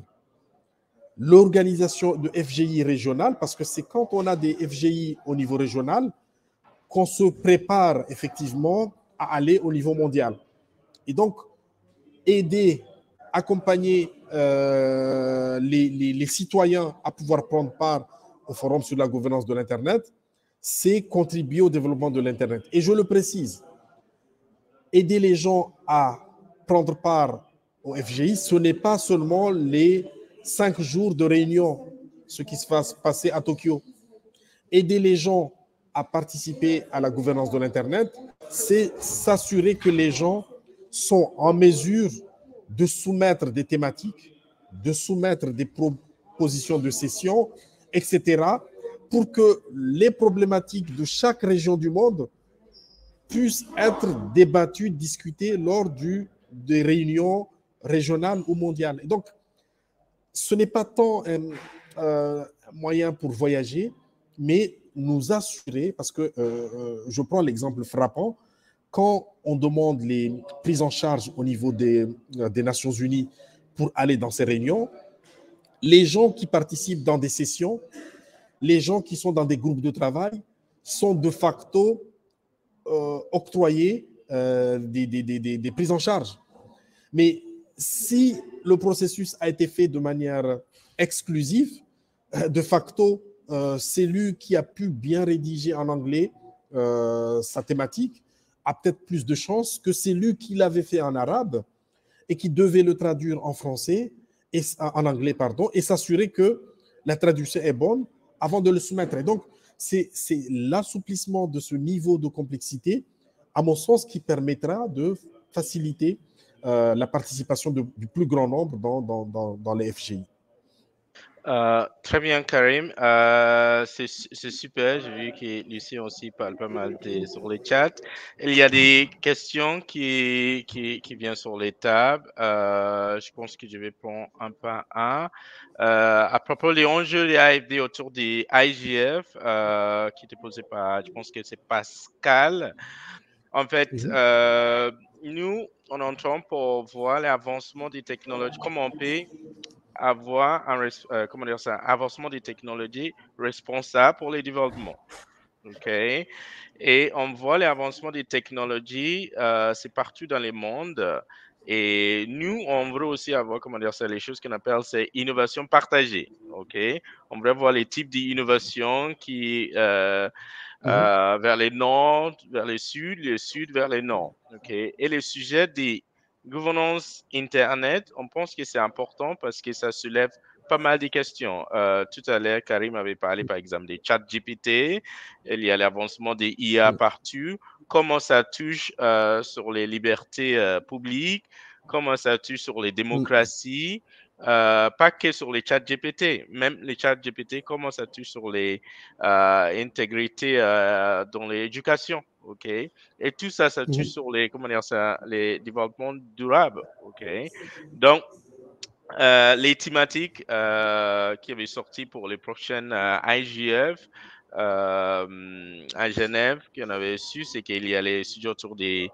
l'organisation de FGI régionale, parce que c'est quand on a des FGI au niveau régional qu'on se prépare effectivement à aller au niveau mondial. Et donc, aider, accompagner les citoyens à pouvoir prendre part au forum sur la gouvernance de l'Internet, c'est contribuer au développement de l'Internet. Et je le précise, aider les gens à prendre part au FGI, ce n'est pas seulement les 5 jours de réunion, ce qui se passe passer à Tokyo. Aider les gens à participer à la gouvernance de l'Internet, c'est s'assurer que les gens sont en mesure de soumettre des thématiques, de soumettre des propositions de session, etc., pour que les problématiques de chaque région du monde puissent être débattues, discutées lors des réunions régionales ou mondiales. Et donc, ce n'est pas tant un moyen pour voyager, mais nous assurer, parce que je prends l'exemple frappant, quand on demande les prises en charge au niveau des Nations Unies pour aller dans ces réunions, les gens qui participent dans des sessions, les gens qui sont dans des groupes de travail sont de facto octroyés des prises en charge. Mais si le processus a été fait de manière exclusive, de facto, c'est lui qui a pu bien rédiger en anglais sa thématique a peut-être plus de chances que celui qui l'avait fait en arabe et qui devait le traduire en français, en anglais, pardon, et s'assurer que la traduction est bonne avant de le soumettre. Et donc, c'est l'assouplissement de ce niveau de complexité, à mon sens, qui permettra de faciliter la participation du plus grand nombre dans les FGI. Très bien, Karim. C'est super. J'ai vu que Lucie aussi parle pas mal sur les chats. Il y a des questions qui viennent sur les tables. Je pense que je vais prendre un par un. À propos des enjeux des AFD autour des IGF, qui était posé par, je pense que c'est Pascal. En fait, nous, on entend pour voir l'avancement des technologies, comment on peut avoir un avancement des technologies responsable pour les développements. OK? Et on voit l'avancement des technologies, c'est partout dans le monde. Et nous, on veut aussi avoir, les choses qu'on appelle c'est innovation partagée. OK? On veut voir les types d'innovation qui vers les nord, vers le sud vers le nord. OK? Et le sujet des gouvernance Internet, on pense que c'est important parce que ça soulève pas mal de questions. Tout à l'heure, Karim avait parlé, par exemple, des chats GPT. Il y a l'avancement des IA partout. Comment ça touche sur les libertés publiques? Comment ça touche sur les démocraties? Pas que sur les chats GPT. Même les chats GPT, comment ça touche sur les intégrité dans l'éducation? OK? Et tout ça, ça touche sur les développements durables. OK? Donc, les thématiques qui avaient sorti pour les prochaines IGF à Genève, qu'on avait su, c'est qu'il y a les sujets autour des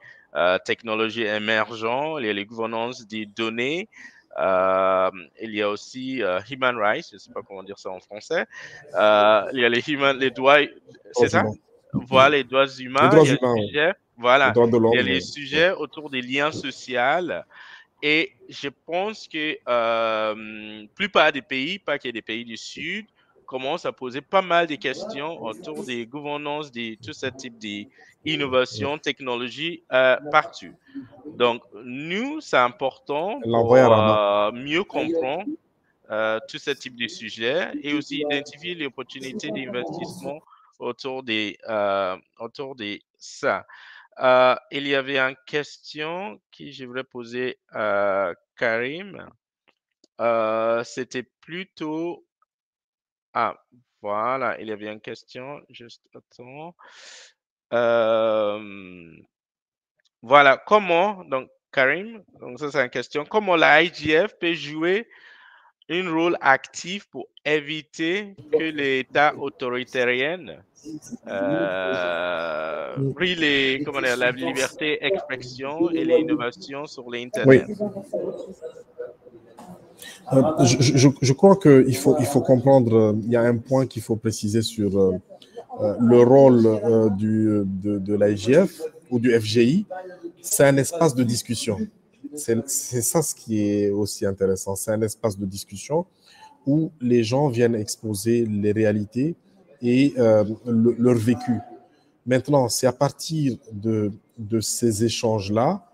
technologies émergentes, il y a les gouvernances des données, il y a aussi human rights, je ne sais pas comment dire ça en français, il y a les droits, c'est ça? Voilà, les droits Les humains, droits il y a humains, les sujets, les voilà, droits de il y a l'homme. les sujets autour des liens sociaux. Et je pense que plupart des pays, pas qu'il y ait des pays du Sud, commencent à poser pas mal de questions autour des gouvernances, de tout ce type d'innovation, technologie partout. Donc, nous, c'est important Elle l'a envoyé à pour Rabat. mieux comprendre tout ce type de sujet et aussi identifier les opportunités d'investissement autour de ça. Il y avait une question que je voulais poser à Karim. C'était plutôt... Ah, voilà, il y avait une question. Juste attends. Voilà, comment, donc Karim, donc ça c'est une question, comment la IGF peut jouer un rôle actif pour éviter que l'État autoritaire brille comment dire, la liberté d'expression et l'innovation sur Oui. l'Internet. Je crois qu'il il faut comprendre, il y a un point qu'il faut préciser sur le rôle de l'IGF ou du FGI. C'est un espace de discussion. C'est ça ce qui est aussi intéressant. C'est un espace de discussion où les gens viennent exposer les réalités et leur vécu. Maintenant, c'est à partir de ces échanges-là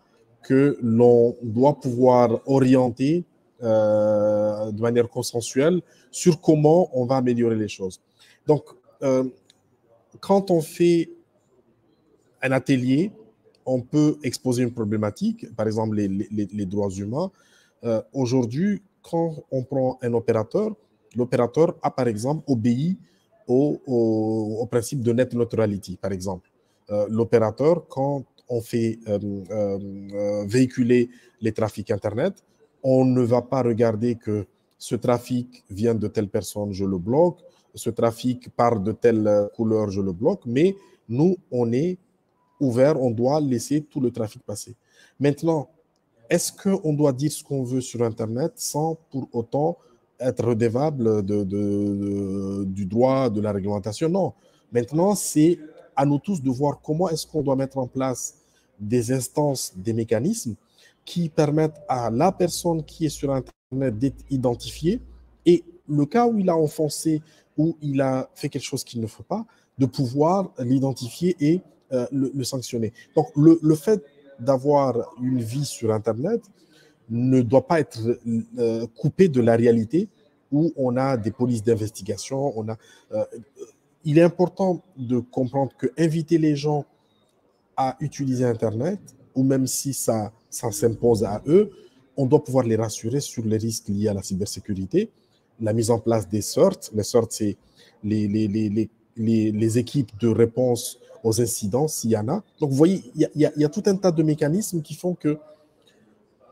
que l'on doit pouvoir orienter de manière consensuelle sur comment on va améliorer les choses. Donc, quand on fait un atelier, on peut exposer une problématique, par exemple les droits humains. Aujourd'hui, quand on prend un opérateur, l'opérateur a par exemple obéi au principe de net neutrality, par exemple. L'opérateur, quand on fait véhiculer les trafics Internet, on ne va pas regarder que ce trafic vient de telle personne, je le bloque, ce trafic part de telle couleur, je le bloque, mais nous, on est ouvert, on doit laisser tout le trafic passer. Maintenant, est-ce qu'on doit dire ce qu'on veut sur Internet sans pour autant être redevable du droit, de la réglementation? Non. Maintenant, c'est à nous tous de voir comment est-ce qu'on doit mettre en place des instances, des mécanismes qui permettent à la personne qui est sur Internet d'être identifiée et le cas où il a enfoncé, où il a fait quelque chose qu'il ne faut pas, de pouvoir l'identifier et le sanctionner. Donc, le fait d'avoir une vie sur Internet ne doit pas être coupé de la réalité où on a des polices d'investigation. Il est important de comprendre que inviter les gens à utiliser Internet, ou même si ça s'impose à eux, on doit pouvoir les rassurer sur les risques liés à la cybersécurité, la mise en place des CERT. Les CERT, c'est les équipes de réponse aux incidents, s'il y en a. Donc, vous voyez, il y a tout un tas de mécanismes qui font que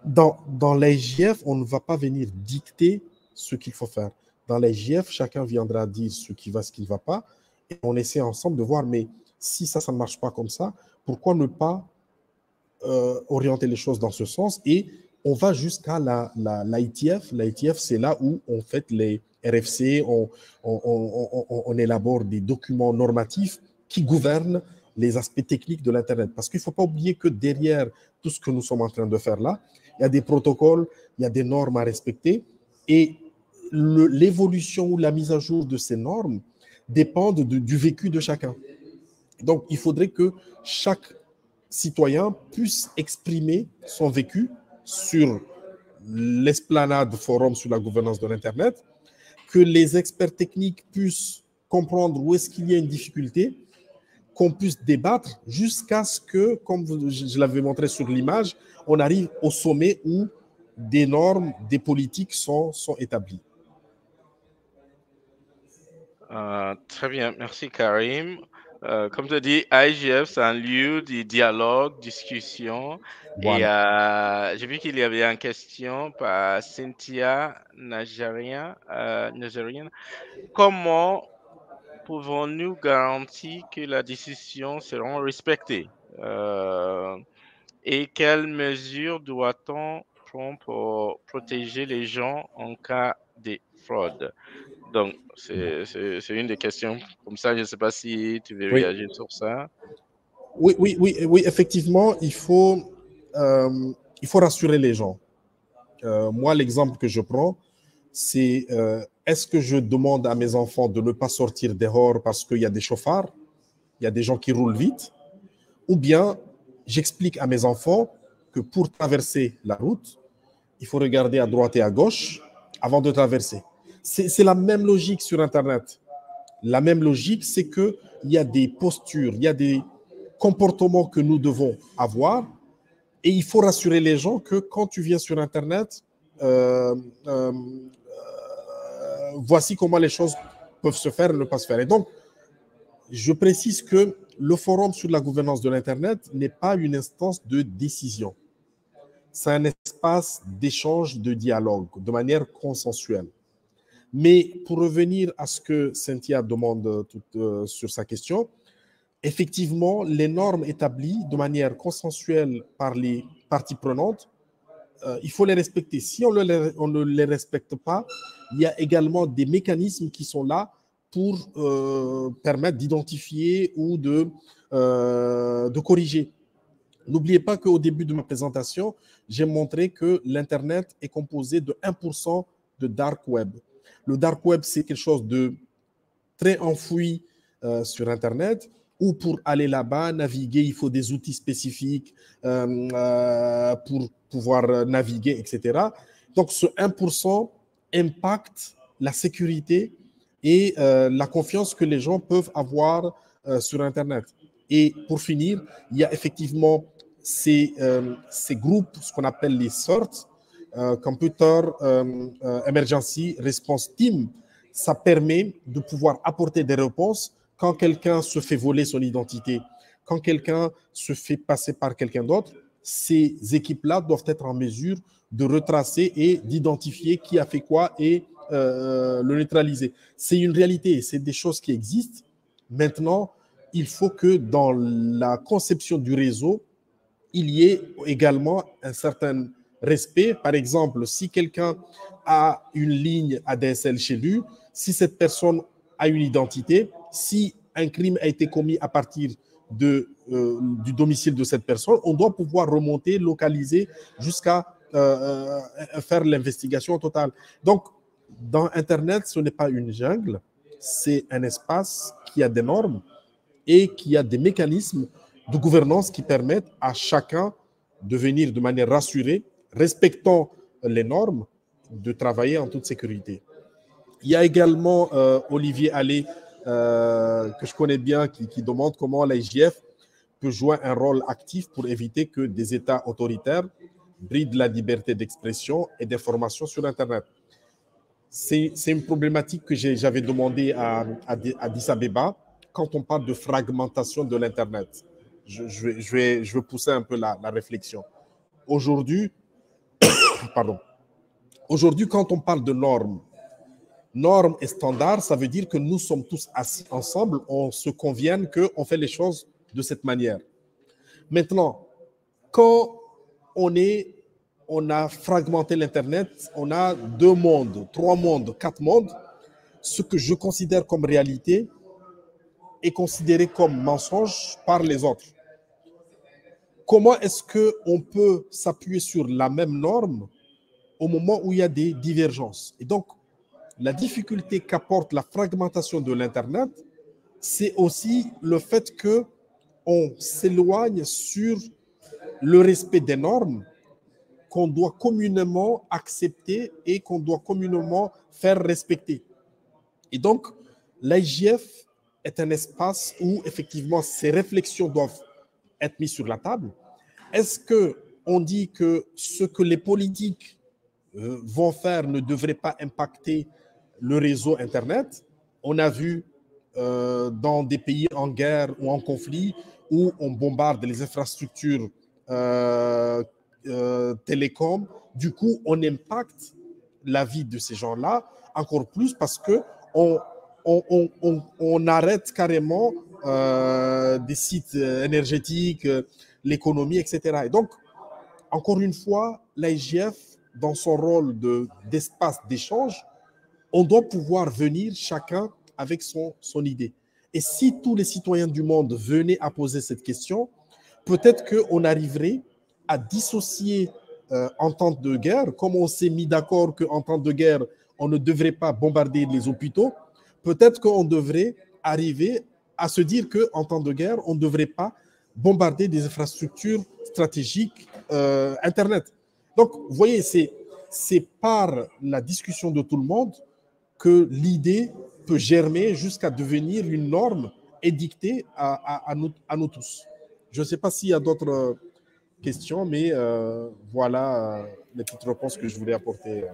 dans l'IGF, on ne va pas venir dicter ce qu'il faut faire. Dans l'IGF, chacun viendra dire ce qui va, ce qui ne va pas, et on essaie ensemble de voir, mais si ça ne marche pas comme ça, pourquoi ne pas orienter les choses dans ce sens? Et on va jusqu'à l'ITF. L'ITF, c'est là où on fait les RFC, on élabore des documents normatifs qui gouvernent les aspects techniques de l'Internet. Parce qu'il ne faut pas oublier que derrière tout ce que nous sommes en train de faire là, il y a des protocoles, il y a des normes à respecter. Et l'évolution ou la mise à jour de ces normes dépendent du vécu de chacun. Donc, il faudrait que chaque citoyen puisse exprimer son vécu sur l'esplanade forum sur la gouvernance de l'Internet, que les experts techniques puissent comprendre où est-ce qu'il y a une difficulté, qu'on puisse débattre jusqu'à ce que, comme je l'avais montré sur l'image, on arrive au sommet où des normes, des politiques sont établies. Très bien, merci Karim. Comme tu dis, IGF, c'est un lieu de dialogue, discussion. Et Voilà. j'ai vu qu'il y avait une question par Cynthia Najarian. Comment pouvons-nous garantir que les décisions seront respectées? Et quelles mesures doit-on prendre pour protéger les gens en cas de fraude? Donc, c'est une des questions comme ça. Je ne sais pas si tu veux Oui. réagir sur ça. Oui, effectivement, il faut rassurer les gens. Moi, l'exemple que je prends, c'est est-ce que je demande à mes enfants de ne pas sortir dehors parce qu'il y a des chauffards, il y a des gens qui roulent vite, ou bien j'explique à mes enfants que pour traverser la route, il faut regarder à droite et à gauche avant de traverser. C'est la même logique sur Internet. La même logique, c'est qu'il y a des postures, il y a des comportements que nous devons avoir et il faut rassurer les gens que quand tu viens sur Internet, euh, euh, voici comment les choses peuvent se faire et ne pas se faire. Et donc, je précise que le forum sur la gouvernance de l'Internet n'est pas une instance de décision. C'est un espace d'échange, de dialogue, de manière consensuelle. Mais pour revenir à ce que Cynthia demande sur sa question, effectivement, les normes établies de manière consensuelle par les parties prenantes, il faut les respecter. Si on ne les respecte pas, il y a également des mécanismes qui sont là pour permettre d'identifier ou de corriger. N'oubliez pas qu'au début de ma présentation, j'ai montré que l'Internet est composé de 1% de dark web. Le dark web, c'est quelque chose de très enfoui sur Internet, où pour aller là-bas, naviguer, il faut des outils spécifiques pour pouvoir naviguer, etc. Donc, ce 1% impacte la sécurité et la confiance que les gens peuvent avoir sur Internet. Et pour finir, il y a effectivement ces groupes, ce qu'on appelle les CERT, Computer Emergency Response Team. Ça permet de pouvoir apporter des réponses quand quelqu'un se fait voler son identité, quand quelqu'un se fait passer par quelqu'un d'autre. Ces équipes-là doivent être en mesure de retracer et d'identifier qui a fait quoi et le neutraliser. C'est une réalité, c'est des choses qui existent. Maintenant, il faut que dans la conception du réseau, il y ait également un certain respect. Par exemple, si quelqu'un a une ligne ADSL chez lui, si cette personne a une identité, si un crime a été commis à partir du domicile de cette personne, on doit pouvoir remonter, localiser jusqu'à faire l'investigation totale. Donc, dans Internet, ce n'est pas une jungle, c'est un espace qui a des normes et qui a des mécanismes de gouvernance qui permettent à chacun de venir de manière rassurée, respectant les normes, de travailler en toute sécurité. Il y a également Olivier Allais, que je connais bien, qui demande comment l'IGF peut jouer un rôle actif pour éviter que des États autoritaires brident la liberté d'expression et d'information sur Internet. C'est une problématique que j'avais demandé à Addis Abeba quand on parle de fragmentation de l'Internet. Je vais pousser un peu la réflexion. Aujourd'hui, quand on parle de normes et standards, ça veut dire que nous sommes tous assis ensemble, on se convient qu'on fait les choses de cette manière. Maintenant, quand on a fragmenté l'Internet, on a 2 mondes, 3 mondes, 4 mondes. Ce que je considère comme réalité est considéré comme mensonge par les autres. Comment est-ce qu'on peut s'appuyer sur la même norme au moment où il y a des divergences? Et donc, la difficulté qu'apporte la fragmentation de l'Internet, c'est aussi le fait qu'on s'éloigne sur le respect des normes qu'on doit communément accepter et qu'on doit communément faire respecter. Et donc, l'IGF est un espace où, effectivement, ces réflexions doivent être mises sur la table. Est-ce qu'on dit que ce que les politiques vont faire ne devrait pas impacter le réseau Internet? On a vu dans des pays en guerre ou en conflit, où on bombarde les infrastructures télécom. Du coup, on impacte la vie de ces gens-là encore plus parce qu'on on arrête carrément des sites énergétiques, l'économie, etc. Et donc, encore une fois, l'IGF, dans son rôle d'espace d'échange, on doit pouvoir venir chacun avec son idée. Et si tous les citoyens du monde venaient à poser cette question, peut-être qu'on arriverait à dissocier en temps de guerre, comme on s'est mis d'accord qu'en temps de guerre, on ne devrait pas bombarder les hôpitaux, peut-être qu'on devrait arriver à se dire qu'en temps de guerre, on ne devrait pas bombarder des infrastructures stratégiques Internet. Donc, vous voyez, c'est par la discussion de tout le monde que l'idée peut germer jusqu'à devenir une norme édictée à nous tous. Je ne sais pas s'il y a d'autres questions, mais voilà les petites réponses que je voulais apporter.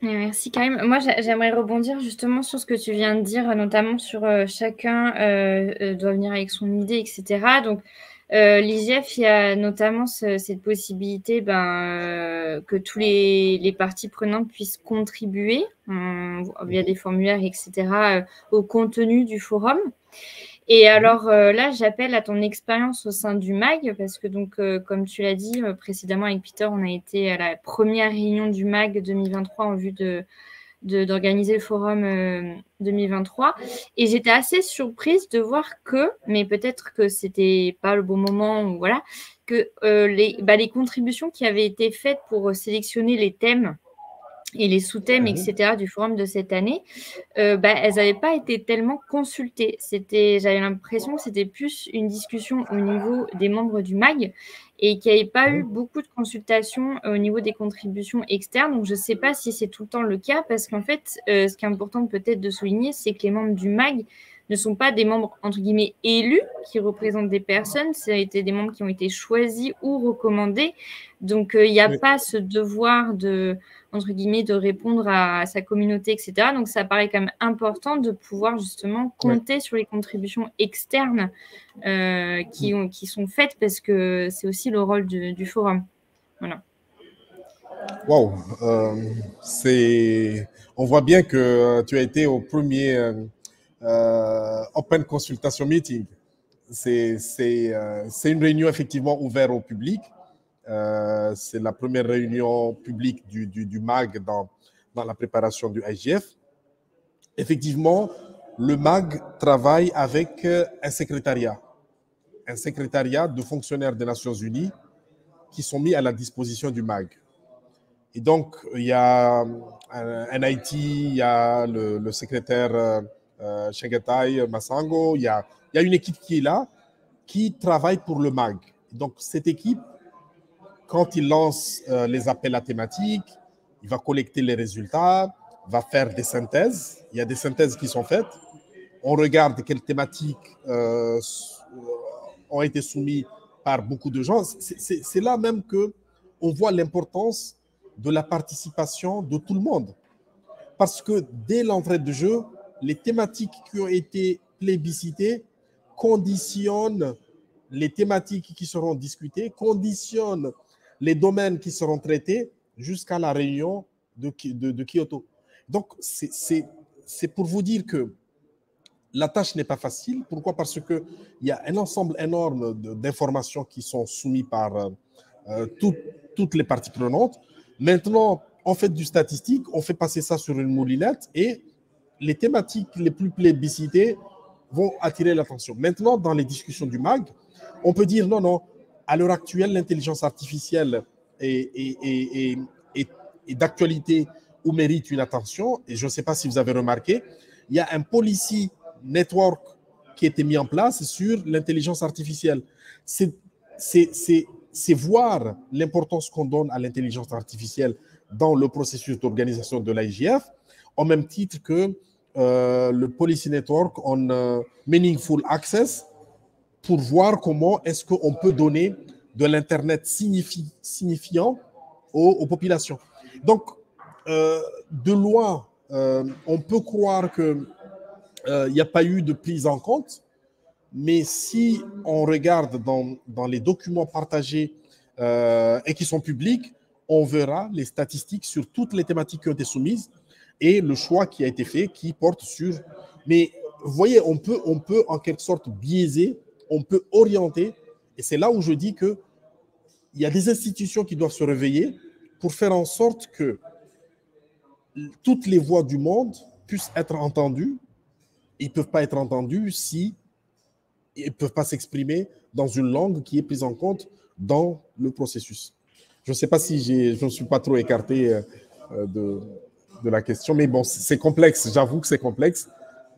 Merci Karim. Moi, j'aimerais rebondir justement sur ce que tu viens de dire, notamment sur chacun doit venir avec son idée, etc. Donc, l'IGF, il y a notamment cette possibilité que tous les parties prenantes puissent contribuer via des formulaires, etc., au contenu du forum. Et alors là, j'appelle à ton expérience au sein du MAG, parce que donc, comme tu l'as dit précédemment avec Peter, on a été à la première réunion du MAG 2023 en vue d'organiser le forum 2023. Et j'étais assez surprise de voir mais peut-être que c'était pas le bon moment, ou voilà, que les contributions qui avaient été faites pour sélectionner les thèmes et les sous-thèmes, etc., du forum de cette année, elles n'avaient pas été tellement consultées. J'avais l'impression que c'était plus une discussion au niveau des membres du MAG et qu'il n'y avait pas eu beaucoup de consultations au niveau des contributions externes. Donc, je ne sais pas si c'est tout le temps le cas parce qu'en fait, ce qui est important peut-être de souligner, c'est que les membres du MAG ne sont pas des membres, entre guillemets, élus qui représentent des personnes. Ça a été des membres qui ont été choisis ou recommandés. Donc, il n'y a pas ce devoir entre guillemets, de répondre à sa communauté, etc. Donc, ça paraît quand même important de pouvoir justement compter sur les contributions externes qui sont faites parce que c'est aussi le rôle du forum. Voilà. Wow, on voit bien que tu as été au premier Open Consultation Meeting. C'est une réunion effectivement ouverte au public. C'est la première réunion publique du MAG dans la préparation du IGF. Effectivement, le MAG travaille avec un secrétariat de fonctionnaires des Nations Unies qui sont mis à la disposition du MAG. Et donc, il y a un IT, il y a le secrétaire Chengetai Massango, il y a une équipe qui est là, qui travaille pour le MAG. Donc, cette équipe, quand il lance les appels à thématiques, il va collecter les résultats, va faire des synthèses. Il y a des synthèses qui sont faites. On regarde quelles thématiques ont été soumises par beaucoup de gens. C'est là même qu'on voit l'importance de la participation de tout le monde. Parce que dès l'entrée de jeu, les thématiques qui ont été plébiscitées conditionnent les thématiques qui seront discutées, conditionnent les domaines qui seront traités jusqu'à la réunion de Kyoto. Donc, c'est pour vous dire que la tâche n'est pas facile. Pourquoi? Parce qu'il y a un ensemble énorme d'informations qui sont soumises par toutes les parties prenantes. Maintenant, on fait du statistique, on fait passer ça sur une moulinette et les thématiques les plus plébiscitées vont attirer l'attention. Maintenant, dans les discussions du MAG, on peut dire non, à l'heure actuelle, l'intelligence artificielle est d'actualité ou mérite une attention. Et je ne sais pas si vous avez remarqué, il y a un policy network qui a été mis en place sur l'intelligence artificielle. C'est voir l'importance qu'on donne à l'intelligence artificielle dans le processus d'organisation de l'IGF, au même titre que le Policy Network on Meaningful Access, pour voir comment est-ce qu'on peut donner de l'Internet signifiant aux populations. Donc, de loin, on peut croire que il n'y a pas eu de prise en compte. Mais si on regarde dans les documents partagés et qui sont publics, on verra les statistiques sur toutes les thématiques qui ont été soumises et le choix qui a été fait qui porte sur... Mais vous voyez, on peut en quelque sorte biaiser, on peut orienter, et c'est là où je dis qu'il y a des institutions qui doivent se réveiller pour faire en sorte que toutes les voix du monde puissent être entendues. Ils ne peuvent pas être entendus si ils ne peuvent pas s'exprimer dans une langue qui est prise en compte dans le processus. Je ne sais pas si je ne suis pas trop écarté de la question, mais bon, c'est complexe, j'avoue que c'est complexe,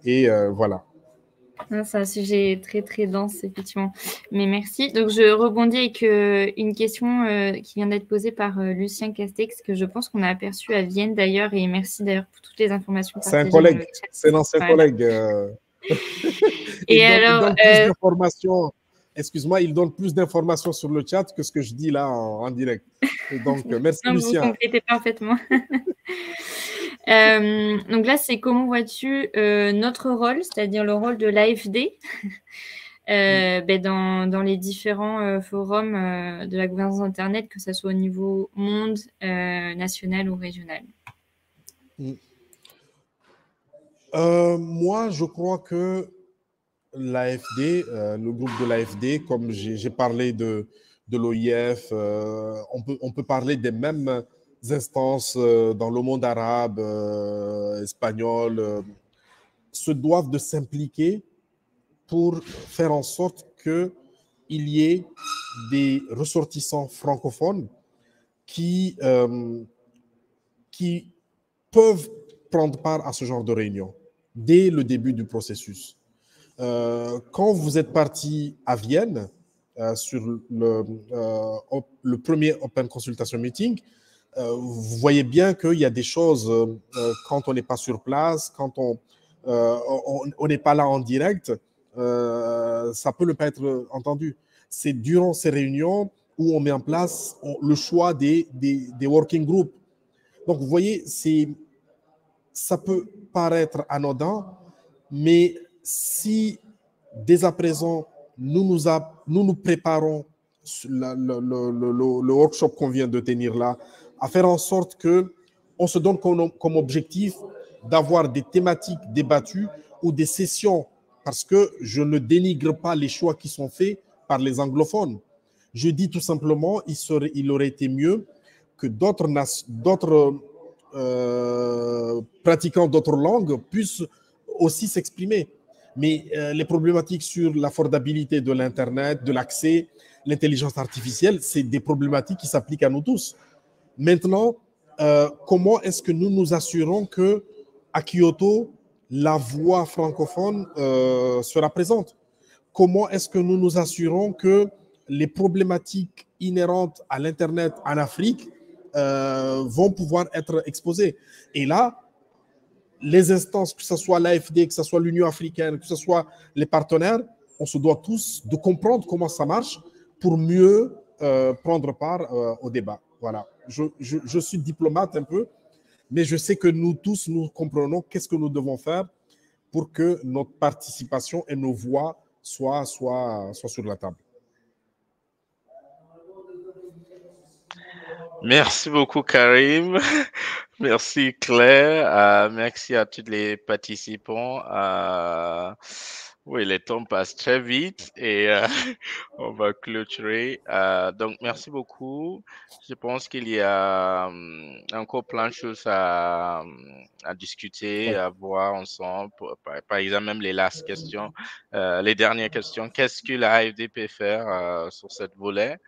et voilà. C'est un sujet très, très dense, effectivement. Mais merci. Donc, je rebondis avec une question qui vient d'être posée par Lucien Castex, que je pense qu'on a aperçu à Vienne, d'ailleurs, et merci d'ailleurs pour toutes les informations partagées. C'est un collègue, c'est un ancien collègue. Et alors, il donne plus d'informations. Excuse-moi, il donne plus d'informations sur le chat que ce que je dis là en direct. Et donc, merci Lucien. Vous complétez parfaitement. Donc là, c'est comment vois-tu notre rôle, c'est-à-dire le rôle de l'AFD dans les différents forums de la gouvernance Internet, que ce soit au niveau monde, national ou régional? Moi, je crois que l'AFD, le groupe de l'AFD, comme j'ai parlé de l'OIF, on peut parler des mêmes instances dans le monde arabe, espagnol, se doivent de s'impliquer pour faire en sorte qu'il y ait des ressortissants francophones qui peuvent prendre part à ce genre de réunion dès le début du processus. Quand vous êtes parti à Vienne sur le premier Open Consultation Meeting, vous voyez bien qu'il y a des choses quand on n'est pas sur place, quand on n'est pas là en direct, ça peut ne pas être entendu. C'est durant ces réunions où on met en place le choix des working groups. Donc, vous voyez, ça peut paraître anodin, mais si dès à présent, nous nous préparons le workshop qu'on vient de tenir là, à faire en sorte qu'on se donne comme objectif d'avoir des thématiques débattues ou des sessions, parce que je ne dénigre pas les choix qui sont faits par les anglophones. Je dis tout simplement, il aurait été mieux que d'autres pratiquants d'autres langues puissent aussi s'exprimer. Mais les problématiques sur l'affordabilité de l'Internet, de l'accès, l'intelligence artificielle, c'est des problématiques qui s'appliquent à nous tous. Maintenant, comment est-ce que nous nous assurons qu'à Kyoto, la voix francophone sera présente? Comment est-ce que nous nous assurons que les problématiques inhérentes à l'Internet en Afrique vont pouvoir être exposées? Et là, les instances, que ce soit l'AFD, que ce soit l'Union africaine, que ce soit les partenaires, on se doit tous de comprendre comment ça marche pour mieux prendre part au débat. Voilà. Je suis diplomate un peu, mais je sais que nous tous, nous comprenons qu'est-ce que nous devons faire pour que notre participation et nos voix soient sur la table. Merci beaucoup, Karim. Merci, Claire. Merci à tous les participants. Oui, le temps passe très vite et on va clôturer. Donc, merci beaucoup. Je pense qu'il y a encore plein de choses à discuter, à voir ensemble. Par exemple, même les last questions, les dernières questions. Qu'est-ce que la AFD peut faire sur cette volet?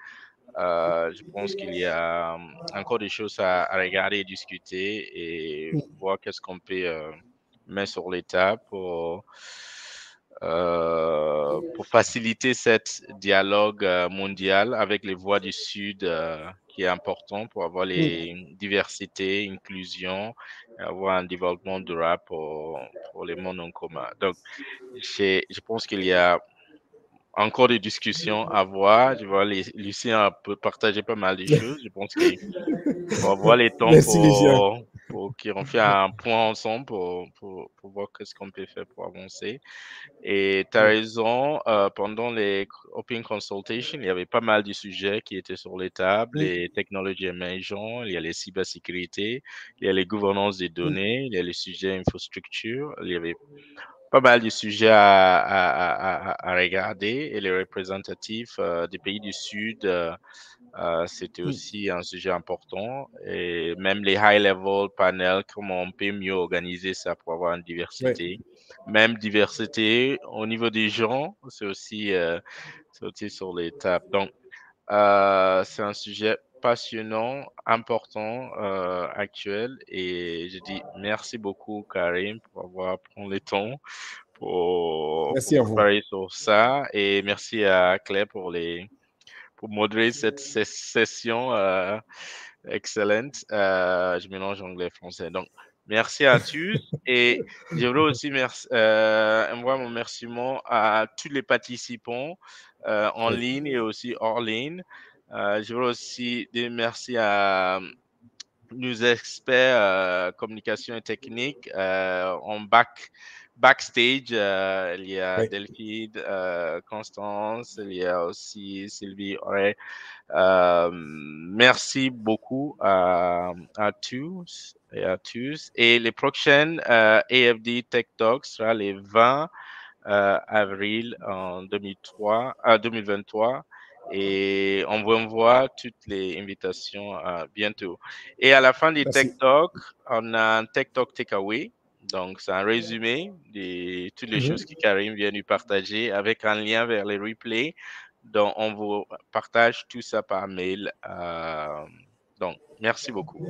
Je pense qu'il y a encore des choses à regarder et discuter et voir qu'est-ce qu'on peut mettre sur les tables pour faciliter cet dialogue mondial avec les voix du Sud qui est important pour avoir les diversités, inclusion, avoir un développement durable pour les mondes en commun. Donc, je pense qu'il y a encore des discussions à voir. Je vois Lucien a partagé pas mal de choses. Je pense qu'il faut avoir les temps qu'on fait un point ensemble pour voir qu'est-ce qu'on peut faire pour avancer. Et tu as raison, pendant les Open Consultations, il y avait pas mal de sujets qui étaient sur les tables, les technologies émergentes, il y a les cybersécurités, il y a les gouvernances des données, il y a les sujets infrastructure, il y avait pas mal de sujets à regarder et les représentatifs des pays du Sud, c'était aussi un sujet important. Et même les high-level panels, comment on peut mieux organiser ça pour avoir une diversité. Même diversité au niveau des gens, c'est aussi sur les tables. Donc, c'est un sujet passionnant, important, actuel. Et je dis merci beaucoup, Karim, pour avoir pris le temps pour Merci à vous. préparer sur ça. Et merci à Claire pour modérer cette session excellente. Je mélange anglais et français. Donc, merci à tous. Et je voudrais aussi envoyer mon remerciement à tous les participants en ligne et aussi hors ligne. Je voudrais aussi dire merci à nos experts communication et technique en backstage. Il y a Delphine, Constance, il y a aussi Sylvie Auré. Merci beaucoup à tous et à tous. Et les prochaines AFD Tech Talks sera les 20 avril en 2023. Et on vous envoie toutes les invitations bientôt. Et à la fin du Tech Talk, on a un Tech Talk Takeaway. Donc, c'est un résumé de toutes les choses que Karim vient nous partager avec un lien vers les replays. Donc, on vous partage tout ça par mail. Donc, merci beaucoup.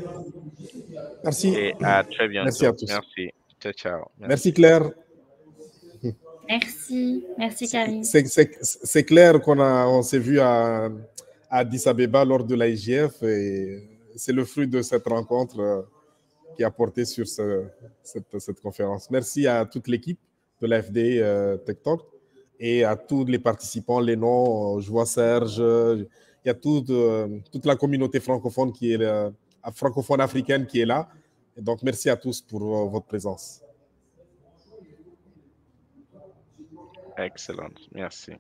Merci. Et à très bientôt. Merci à tous. Merci. Ciao, ciao. Merci Claire. Merci Karim. C'est clair on s'est vu à Addis Abeba lors de l'IGF et c'est le fruit de cette rencontre qui a porté sur cette conférence. Merci à toute l'équipe de l'AFD Tech Talk et à tous les participants, les noms, je vois Serge, il y a toute la communauté francophone francophone africaine qui est là. Et donc merci à tous pour votre présence. Excellent, merci.